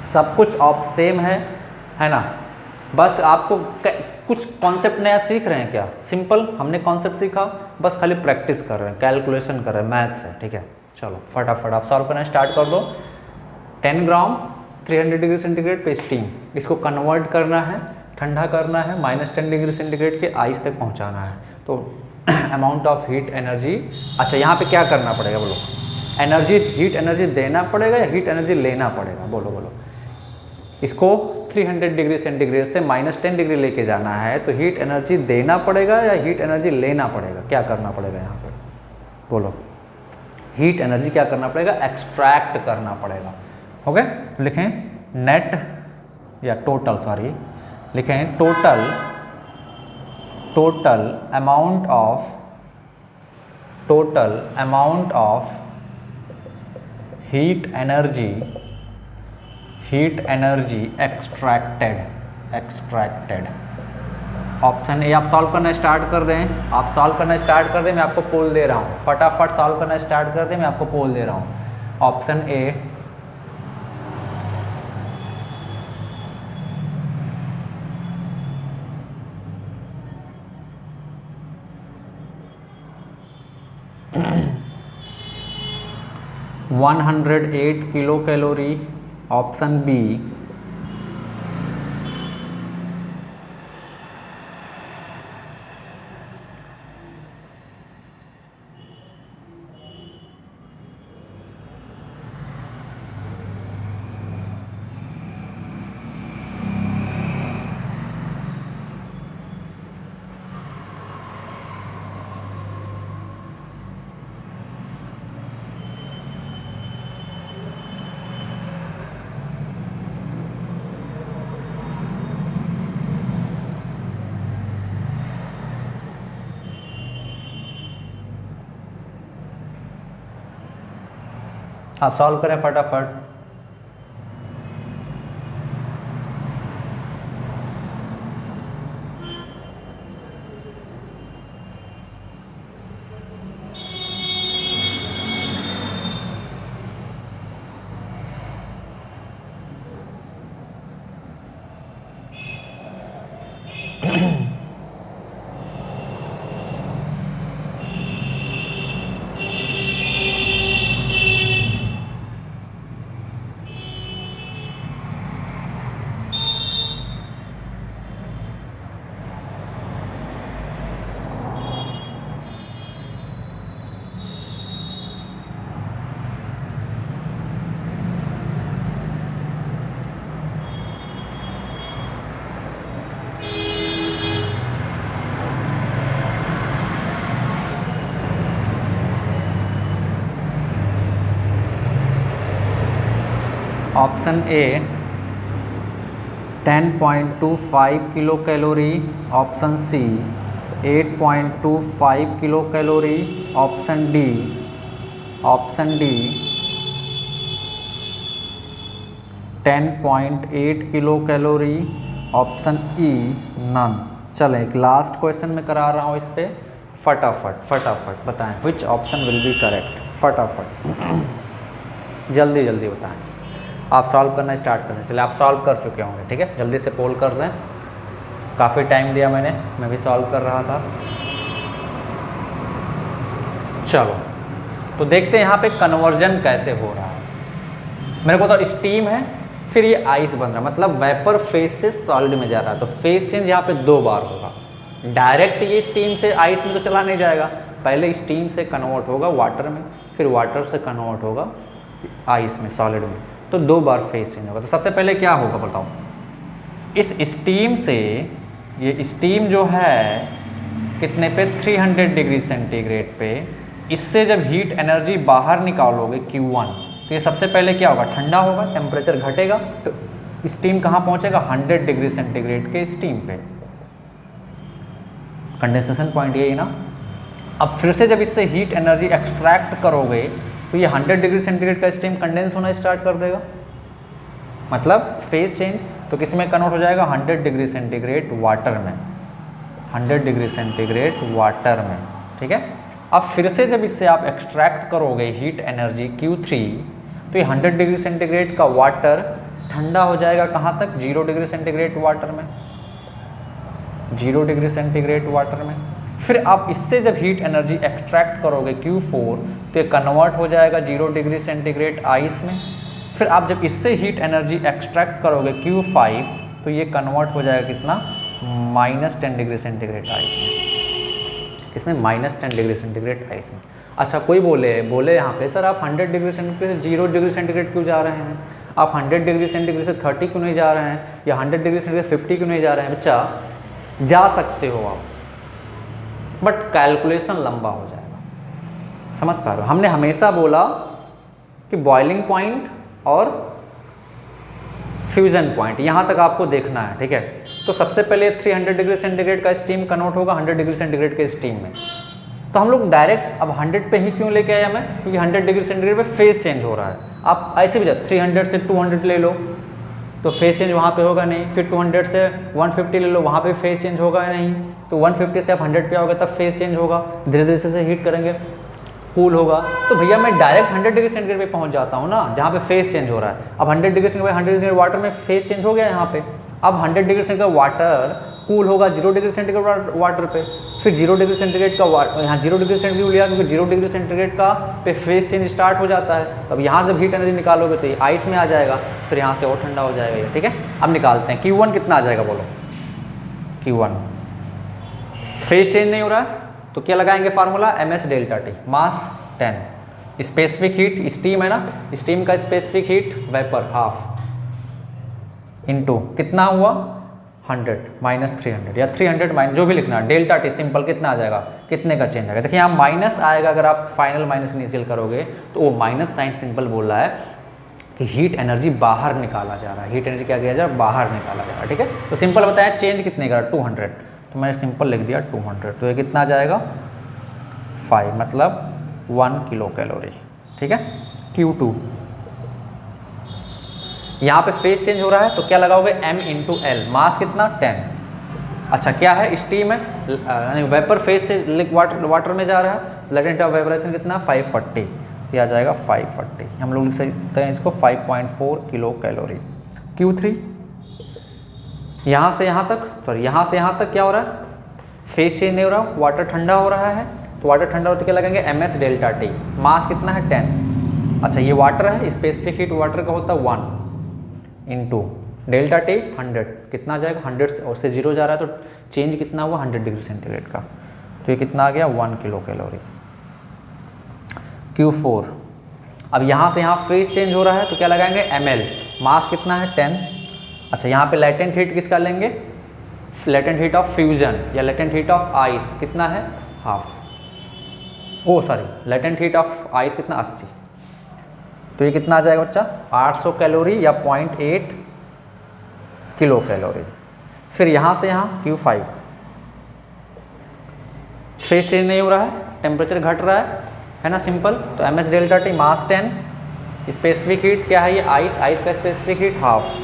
सब कुछ ऑफ सेम है ना। बस आपको कुछ कॉन्सेप्ट नया सीख रहे हैं क्या, सिंपल हमने कॉन्सेप्ट सीखा, बस खाली प्रैक्टिस कर रहे हैं, कैलकुलेशन कर रहे हैं, मैथ्स है। ठीक है, चलो फटाफट आप सॉल्व करना स्टार्ट कर दो। 10 ग्राम 300 डिग्री सेंटीग्रेड पे स्टीम, इसको कन्वर्ट करना है, ठंडा करना है, -10 डिग्री सेंटीग्रेड के आइस तक पहुंचाना है। तो अमाउंट ऑफ हीट एनर्जी, अच्छा यहाँ पे क्या करना पड़ेगा बोलो, एनर्जी, हीट एनर्जी देना पड़ेगा या हीट एनर्जी लेना पड़ेगा, बोलो बोलो। इसको 300 डिग्री सेंटीग्रेड से -10 डिग्री लेके जाना है, तो हीट एनर्जी देना पड़ेगा या हीट एनर्जी लेना पड़ेगा, क्या करना पड़ेगा यहाँ पे बोलो। हीट एनर्जी क्या करना पड़ेगा, एक्सट्रैक्ट करना पड़ेगा। हो गए, लिखें नेट या टोटल, सॉरी लिखें total amount of heat energy extracted. Option A आप सॉल्व करना स्टार्ट कर दें, मैं आपको पोल दे रहा हूँ, फटाफट सॉल्व करना स्टार्ट कर दें, मैं आपको पोल दे रहा हूँ। Option A 108 kilo calorie, option B 108। आप सॉल्व करें फटाफट। Option A 10.25 kilo calorie, option C 8.25 kilo calorie, option D 10.8 kilo calorie, option E none. चलें एक लास्ट क्वेश्चन में करा रहा हूँ, इस पे फटाफट बताएं which option will be correct. फटाफट जल्दी बताएं। आप सॉल्व करना स्टार्ट करें। चलिए आप सॉल्व कर चुके होंगे, ठीक है, जल्दी से पोल कर दें। काफ़ी टाइम दिया मैंने, मैं भी सॉल्व कर रहा था। चलो तो देखते हैं यहाँ पे कन्वर्जन कैसे हो रहा है। मेरे को तो स्टीम है, फिर ये आइस बन रहा है, मतलब वेपर फेज से सॉलिड में जा रहा है, तो फेज चेंज यहाँ पे 2 बार होगा। डायरेक्ट ये स्टीम से आइस में तो चला नहीं जाएगा, पहले स्टीम से कन्वर्ट होगा वाटर में, फिर वाटर से कन्वर्ट होगा आइस में, सॉलिड में, तो 2 बार फेज चेंज होगा। तो सबसे पहले क्या होगा बताओ, इस स्टीम से, ये स्टीम जो है कितने पे 300 डिग्री सेंटीग्रेड पे, इससे जब हीट एनर्जी बाहर निकालोगे Q1, तो ये सबसे पहले क्या होगा, ठंडा होगा, टेम्परेचर घटेगा, तो स्टीम कहाँ पहुँचेगा, 100 डिग्री सेंटीग्रेड के स्टीम पे। कंडेंसेशन पॉइंट यही ना। अब फिर से जब इससे हीट एनर्जी एक्सट्रैक्ट करोगे तो ये 100 डिग्री सेंटीग्रेड का स्टीम कंडेंस होना स्टार्ट कर देगा, मतलब फेज चेंज। तो किस में कन्वर्ट हो जाएगा, 100 डिग्री सेंटीग्रेड वाटर में, 100 डिग्री सेंटीग्रेड वाटर में, ठीक है। अब फिर से जब इससे आप एक्सट्रैक्ट करोगे हीट एनर्जी Q3, तो ये 100 डिग्री सेंटीग्रेड का वाटर ठंडा हो जाएगा कहाँ तक, 0 डिग्री सेंटीग्रेड वाटर में, 0 डिग्री सेंटीग्रेड वाटर में। फिर आप इससे जब हीट एनर्जी एक्सट्रैक्ट करोगे Q4, तो ये कन्वर्ट हो जाएगा 0 डिग्री सेंटीग्रेड आइस में। फिर आप जब इससे हीट एनर्जी एक्सट्रैक्ट करोगे Q5, तो ये कन्वर्ट हो जाएगा कितना, -10 डिग्री सेंटीग्रेड आइस में, इसमें -10 डिग्री सेंटीग्रेड आइस में। अच्छा कोई बोले यहाँ पे सर आप 100 डिग्री सेंटीग्रेड से 0 डिग्री सेंटीग्रेड क्यों जा रहे हैं, आप 100 डिग्री सेंटीग्रेड से 30 क्यों नहीं जा रहे हैं, या 100 डिग्री सेंटीग्रेड 50 क्यों नहीं जा रहे हैं। बच्चा जा सकते हो आप, बट कैलकुलेशन लंबा हो जाएगा, समझ पा रहे हो। हमने हमेशा बोला कि बॉइलिंग पॉइंट और फ्यूजन पॉइंट, यहाँ तक आपको देखना है, ठीक है। तो सबसे पहले 300 डिग्री सेंटीग्रेड का स्टीम कन्वर्ट होगा 100 डिग्री सेंटीग्रेड के स्टीम में। तो हम लोग डायरेक्ट अब 100 पे ही क्यों लेके आया मैं, क्योंकि 100 डिग्री सेंटीग्रेड पे फेज चेंज हो रहा है। आप ऐसे भी 300 से 200 ले लो तो फेज चेंज वहाँ पे होगा नहीं, फिर 200 से 150 ले लो, वहाँ पे फेज चेंज होगा नहीं, तो 150 से आप 100 पे आओगे तब फेज चेंज होगा, धीरे धीरे से हीट करेंगे कूल होगा। तो भैया मैं डायरेक्ट 100 डिग्री सेंटीग्रेड पे पहुँच जाता हूँ ना, जहाँ पे फेज चेंज हो रहा है। अब 100 डिग्री सेंटीग्रेड 100 डिग्री वाटर में फेज चेंज हो गया यहाँ पे। अब 100 डिग्री सेंटीग्रेड वाटर कूल होगा 0 डिग्री सेंटीग्रेड वाटर पे, फिर 0 डिग्री सेंटीग्रेड का यहाँ 0 डिग्री सेंटीग्रेड लिया क्योंकि 0 डिग्री सेंटीग्रेड का पे फेज चेंज स्टार्ट हो जाता है। अब यहाँ से हीट एनर्जी निकालोगे तो ये आइस में आ जाएगा, फिर यहाँ से और ठंडा हो जाएगा ये, ठीक है। अब निकालते हैं Q1 कितना आ जाएगा बोलो। Q1 फेज चेंज नहीं हो रहा है तो क्या लगाएंगे फार्मूला, ms डेल्टा टी, मास 10, स्पेसिफिक हीट स्टीम है ना, स्टीम का specific heat vapour half into कितना हुआ 100 माइनस 300 या 300 माइनस जो भी लिखना है, डेल्टा टी सिंपल कितना आ जाएगा, कितने का चेंज आएगा। देखिए यहाँ माइनस आएगा, अगर आप फाइनल माइनस इनिशियल करोगे तो वो माइनस साइन सिंपल बोल रहा है कि हीट एनर्जी बाहर निकाला जा रहा है, हीट एनर्जी क्या किया जा रहा है, बाहर निकाला जा रहा है, ठीक है। तो सिंपल बताया चेंज कितने का 200, तो मैंने सिंपल लिख दिया 200, तो ये कितना आ जाएगा 5 मतलब 1 किलो कैलोरी, ठीक है। Q2 यहाँ पे फेज चेंज हो रहा है तो क्या लगाओगे m इंटू एल, मास कितना 10। अच्छा क्या है, स्टीम है यानी वेपर फेज से वाटर में जा रहा है, लेटेंट ऑफ वेपरेशन कितना 540, तो आ जाएगा 540, हम लोग लिख सकते हैं इसको 5.4 किलो कैलोरी। Q3 यहाँ से यहाँ तक, सॉरी यहाँ से यहाँ तक क्या हो रहा है, फेज चेंज नहीं हो रहा, वाटर ठंडा हो रहा है, तो वाटर ठंडा होते क्या लगेंगे ms डेल्टा टी, मास कितना है 10। अच्छा ये वाटर है, स्पेसिफिक हीट वाटर का होता है 1 इंटू डेल्टा टी 100, कितना आ जाएगा 100 से, और से 0 जा रहा है तो चेंज कितना हुआ 100 डिग्री सेंटीग्रेड का, तो ये कितना आ गया 1 किलो कैलोरी। Q4 अब यहाँ से यहाँ फेज चेंज हो रहा है तो क्या लगाएंगे ml, मास कितना है 10। अच्छा यहाँ पे लेटेंट हीट किसका लेंगे, लेटेंट हीट ऑफ फ्यूजन या लेटेंट हीट ऑफ आइस कितना है half, oh sorry latent heat of ice कितना 80, तो ये कितना आ जाएगा बच्चा 800 कैलोरी या 0.8 किलो कैलोरी। फिर यहाँ से यहाँ Q5 फेज चेंज नहीं हो रहा है, टेम्परेचर घट रहा है ना सिंपल, तो ms delta T mass 10, specific heat क्या है ये आइस, आइस का specific heat half,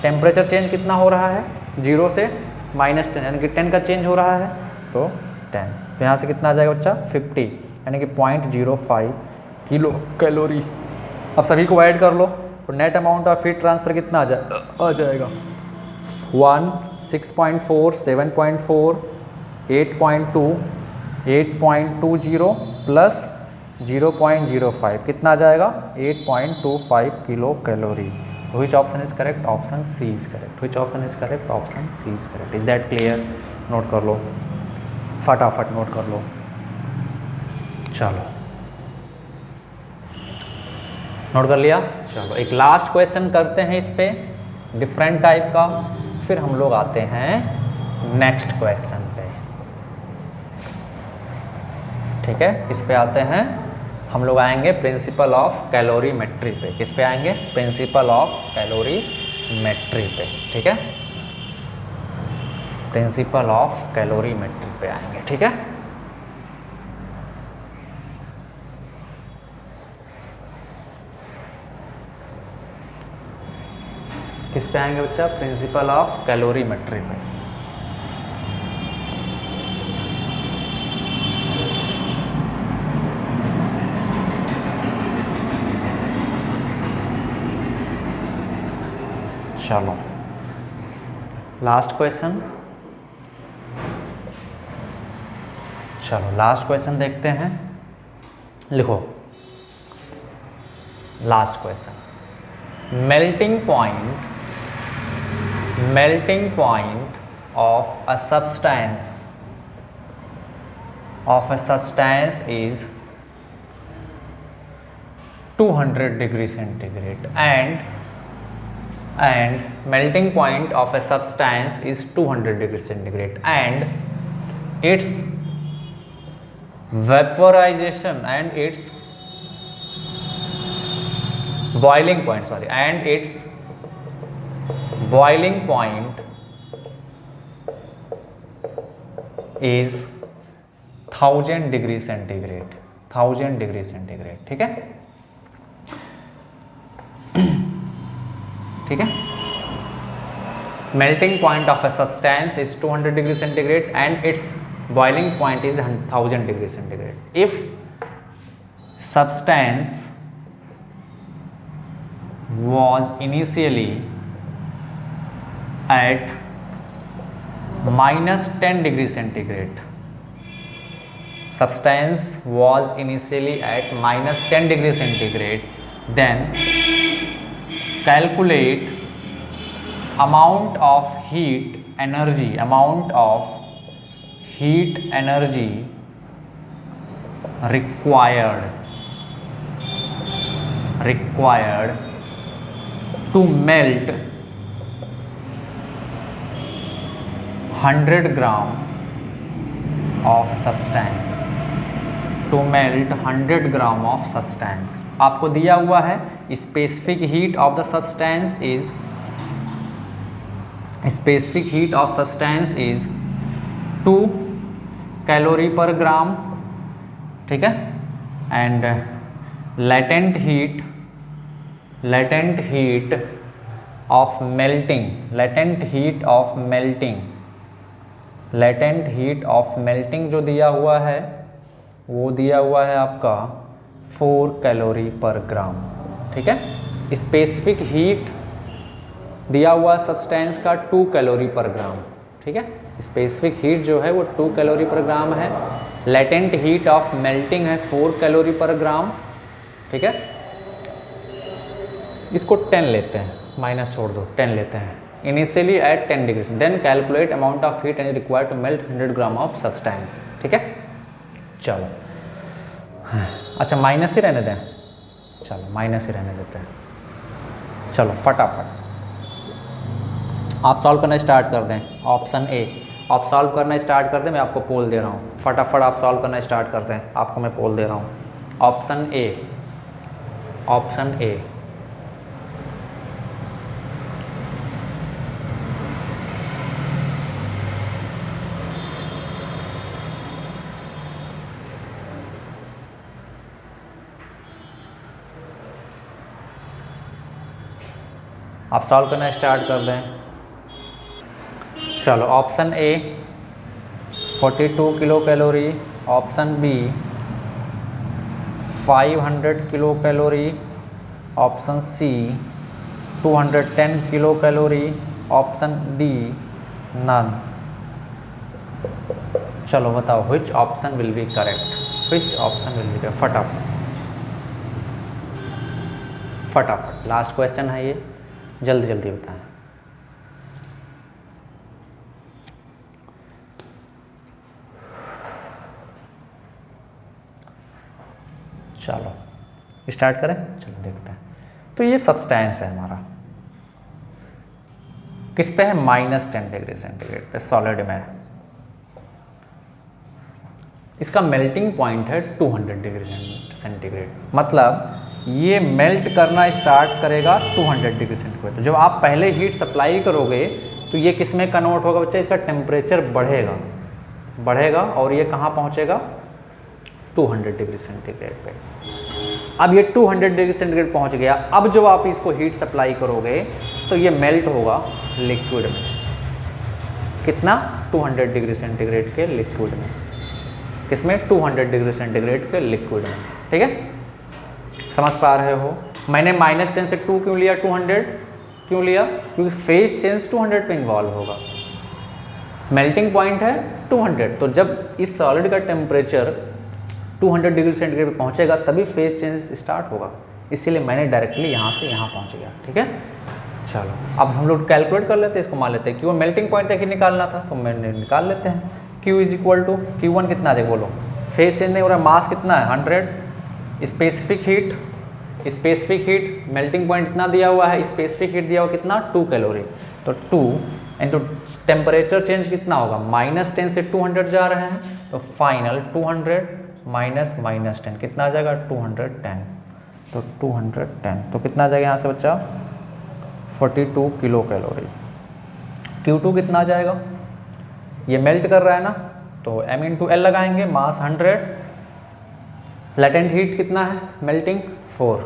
temperature change कितना हो रहा है 0 से -10 यानी कि 10 का चेंज हो रहा है, तो 10, तो यहाँ से कितना आ जाएगा बच्चा 50 यानी कि 0.05 किलो कैलोरी। अब सभी को ऐड कर लो तो net amount of heat transfer कितना आ जाएगा 1, 6.4, 7.4, 8.2, 8.20 प्लस 0.05 कितना आ जाएगा 8.25 kilo calorie. Which option is correct? Option C is correct. Which option is correct? Option C is correct. Is that clear? Note कर लो, फटाफट नोट कर लो। चलो नोट कर लिया। चलो एक लास्ट क्वेश्चन करते हैं इस पे, डिफरेंट टाइप का, फिर हम लोग आते हैं नेक्स्ट क्वेश्चन पे, ठीक है। इस पे आते हैं हम लोग, आएंगे प्रिंसिपल ऑफ कैलोरीमेट्री पे। किस पे आएंगे? प्रिंसिपल ऑफ कैलोरीमेट्री पे, ठीक है। प्रिंसिपल ऑफ कैलोरीमेट्री पे आएंगे, ठीक है। किस पे आएंगे बच्चा? प्रिंसिपल ऑफ कैलोरीमेट्री पे। चलो लास्ट क्वेश्चन, चलो लास्ट क्वेश्चन देखते हैं। लिखो last question, melting point of a substance is 200 degree centigrade and melting point of a substance is 200 degree centigrade and its vaporization and its boiling point and its boiling point is 1000 degree centigrade, 1000 degree centigrade. ठीक है, ठीक है। Melting point of a substance is 200 degree centigrade and it's boiling point is 1000 degree centigrade. If substance was initially at -10 degree centigrade, substance was initially at -10 degree centigrade, then calculate amount of heat energy required to melt 100 gram of substance, to melt 100 gram of substance। आपको दिया हुआ है specific heat of the substance is 2 calorie per gram. ठीक है, and latent heat of melting जो दिया हुआ है वो दिया हुआ है आपका 4 कैलोरी पर ग्राम। ठीक है, स्पेसिफिक हीट दिया हुआ सब्सटेंस का 2 कैलोरी पर ग्राम। ठीक है, स्पेसिफिक हीट जो है वो 2 कैलोरी पर ग्राम है, लेटेंट हीट ऑफ मेल्टिंग है 4 कैलोरी पर ग्राम। ठीक है, इसको 10 लेते हैं, माइनस छोड़ दो, 10 लेते हैं। Initially at 10 degree, then calculate amount of heat and required to melt 100 gram of substance. ठीक है, चलो अच्छा माइनस ही रहने दें, चलो माइनस ही रहने देते हैं। चलो फटाफट आप सॉल्व करना स्टार्ट कर दें। ऑप्शन ए, आप सॉल्व करना स्टार्ट कर दें, मैं आपको पोल दे रहा हूँ। फटाफट आप सॉल्व करना स्टार्ट कर दें, आपको मैं पोल दे रहा हूँ। ऑप्शन ए, ऑप्शन ए, आप सॉल्व करना स्टार्ट कर दें। चलो option A 42 kilo calorie, option B 500 kilo calorie, option C 210 kilo calorie, option D none. चलो बताओ which option will be correct, which option will be correct. फटाफट फटाफट, last question है ये, जल्दी जल्दी बताएं। चलो स्टार्ट करें, चलो देखते हैं। तो ये सब्सटेंस है हमारा, किस पे है? -10 डिग्री सेंटीग्रेड पे, सॉलिड में है। इसका मेल्टिंग पॉइंट है 200 डिग्री सेंटीग्रेड, मतलब ये मेल्ट करना स्टार्ट करेगा 200 डिग्री सेंटीग्रेड। तो जब आप पहले हीट सप्लाई करोगे तो ये किस में कन्वर्ट होगा बच्चा? इसका टेम्परेचर बढ़ेगा, बढ़ेगा और ये कहाँ पहुँचेगा? 200 डिग्री सेंटीग्रेड पे। अब ये 200 डिग्री सेंटीग्रेड पहुँच गया। अब जब आप इसको हीट सप्लाई करोगे तो ये मेल्ट होगा लिक्विड में। कितना? 200 डिग्री सेंटीग्रेड के लिक्विड में। किसमें? 200 डिग्री सेंटीग्रेड के लिक्विड में। ठीक है, समझ पा रहे हो? मैंने -10 से 2 क्यों लिया? 200 क्यों लिया? क्योंकि फेज चेंज 200 पे इन्वॉल्व होगा। मेल्टिंग पॉइंट है 200, तो जब इस सॉलिड का टेम्परेचर 200 डिग्री सेंटीग्रेड पे पहुंचेगा तभी फेज चेंज स्टार्ट होगा। इसीलिए मैंने डायरेक्टली यहाँ से यहाँ पहुँच गया। ठीक है, चलो अब हम लोग कैलकुलेट कर लेते हैं, इसको मान लेते हैं। क्यों मेल्टिंग पॉइंट तक ही निकालना था तो मैंने निकाल लेते हैं। Q = Q1 कितना है बोलो? फेज चेंज नहीं हो रहा, मास कितना है? 100। स्पेसिफिक हीट मेल्टिंग पॉइंट कितना दिया हुआ है? स्पेसिफिक हीट दिया हुआ कितना? 2 कैलोरी। तो 2 इंटू टेम्परेचर चेंज कितना होगा? -10 से 200 जा रहे हैं तो फाइनल 200 माइनस -10 कितना आ जाएगा? 210। तो 210 तो कितना आ जाएगा यहाँ से बच्चा? 42 किलो कैलोरी। Q2 कितना आ जाएगा, ये मेल्ट कर रहा है ना, तो m इंटू एल लगाएंगे, मास 100, लेटेंट हीट कितना है मेल्टिंग 4,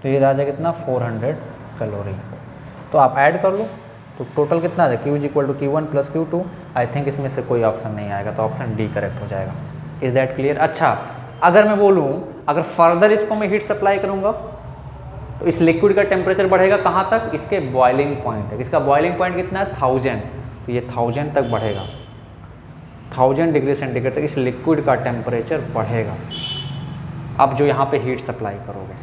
तो ये आ जाएगा कितना 400 कैलोरी। तो आप ऐड कर लो, तो टोटल कितना आ जाएगा Q is equal to Q1 plus Q2। I think इसमें से कोई ऑप्शन नहीं आएगा, तो ऑप्शन डी करेक्ट हो जाएगा। Is that clear? अच्छा, अगर मैं बोलूँ अगर फर्दर इसको मैं हीट सप्लाई करूँगा तो इस लिक्विड का टेम्परेचर बढ़ेगा कहाँ तक, इसके बॉइलिंग पॉइंट तक। इसका बॉइलिंग पॉइंट कितना है 1000, तो ये 1000 तक बढ़ेगा, 1000 डिग्री सेंटीग्रेड तक इस लिक्विड का टेम्परेचर बढ़ेगा। अब जो यहाँ पे हीट सप्लाई करोगे,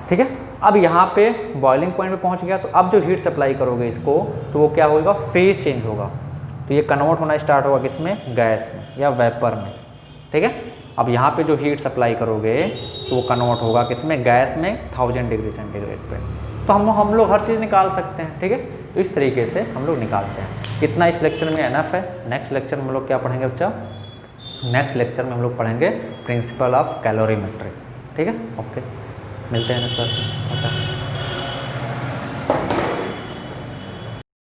ठीक है, अब यहाँ पे बॉइलिंग पॉइंट पे पहुँच गया, तो अब जो हीट सप्लाई करोगे इसको, तो वो क्या होगा, फेज चेंज होगा, तो ये कन्वर्ट होना स्टार्ट होगा किसमें, गैस में या वेपर में, ठीक है। अब यहाँ पे जो हीट सप्लाई करोगे तो वो कन्वर्ट होगा किसमें, गैस में 1000 डिग्री सेंटीग्रेड पे। तो हम लोग हर चीज़ निकाल सकते हैं, ठीक है। तो इस तरीके से हम लोग निकालते हैं। इतना इस लेक्चर में एनफ है। नेक्स्ट लेक्चर में हम लोग क्या पढ़ेंगे बच्चा, नेक्स्ट लेक्चर में हम लोग पढ़ेंगे प्रिंसिपल ऑफ कैलोरीमेट्री, ठीक है। ओके, मिलते हैं नेक्स्ट क्लास में।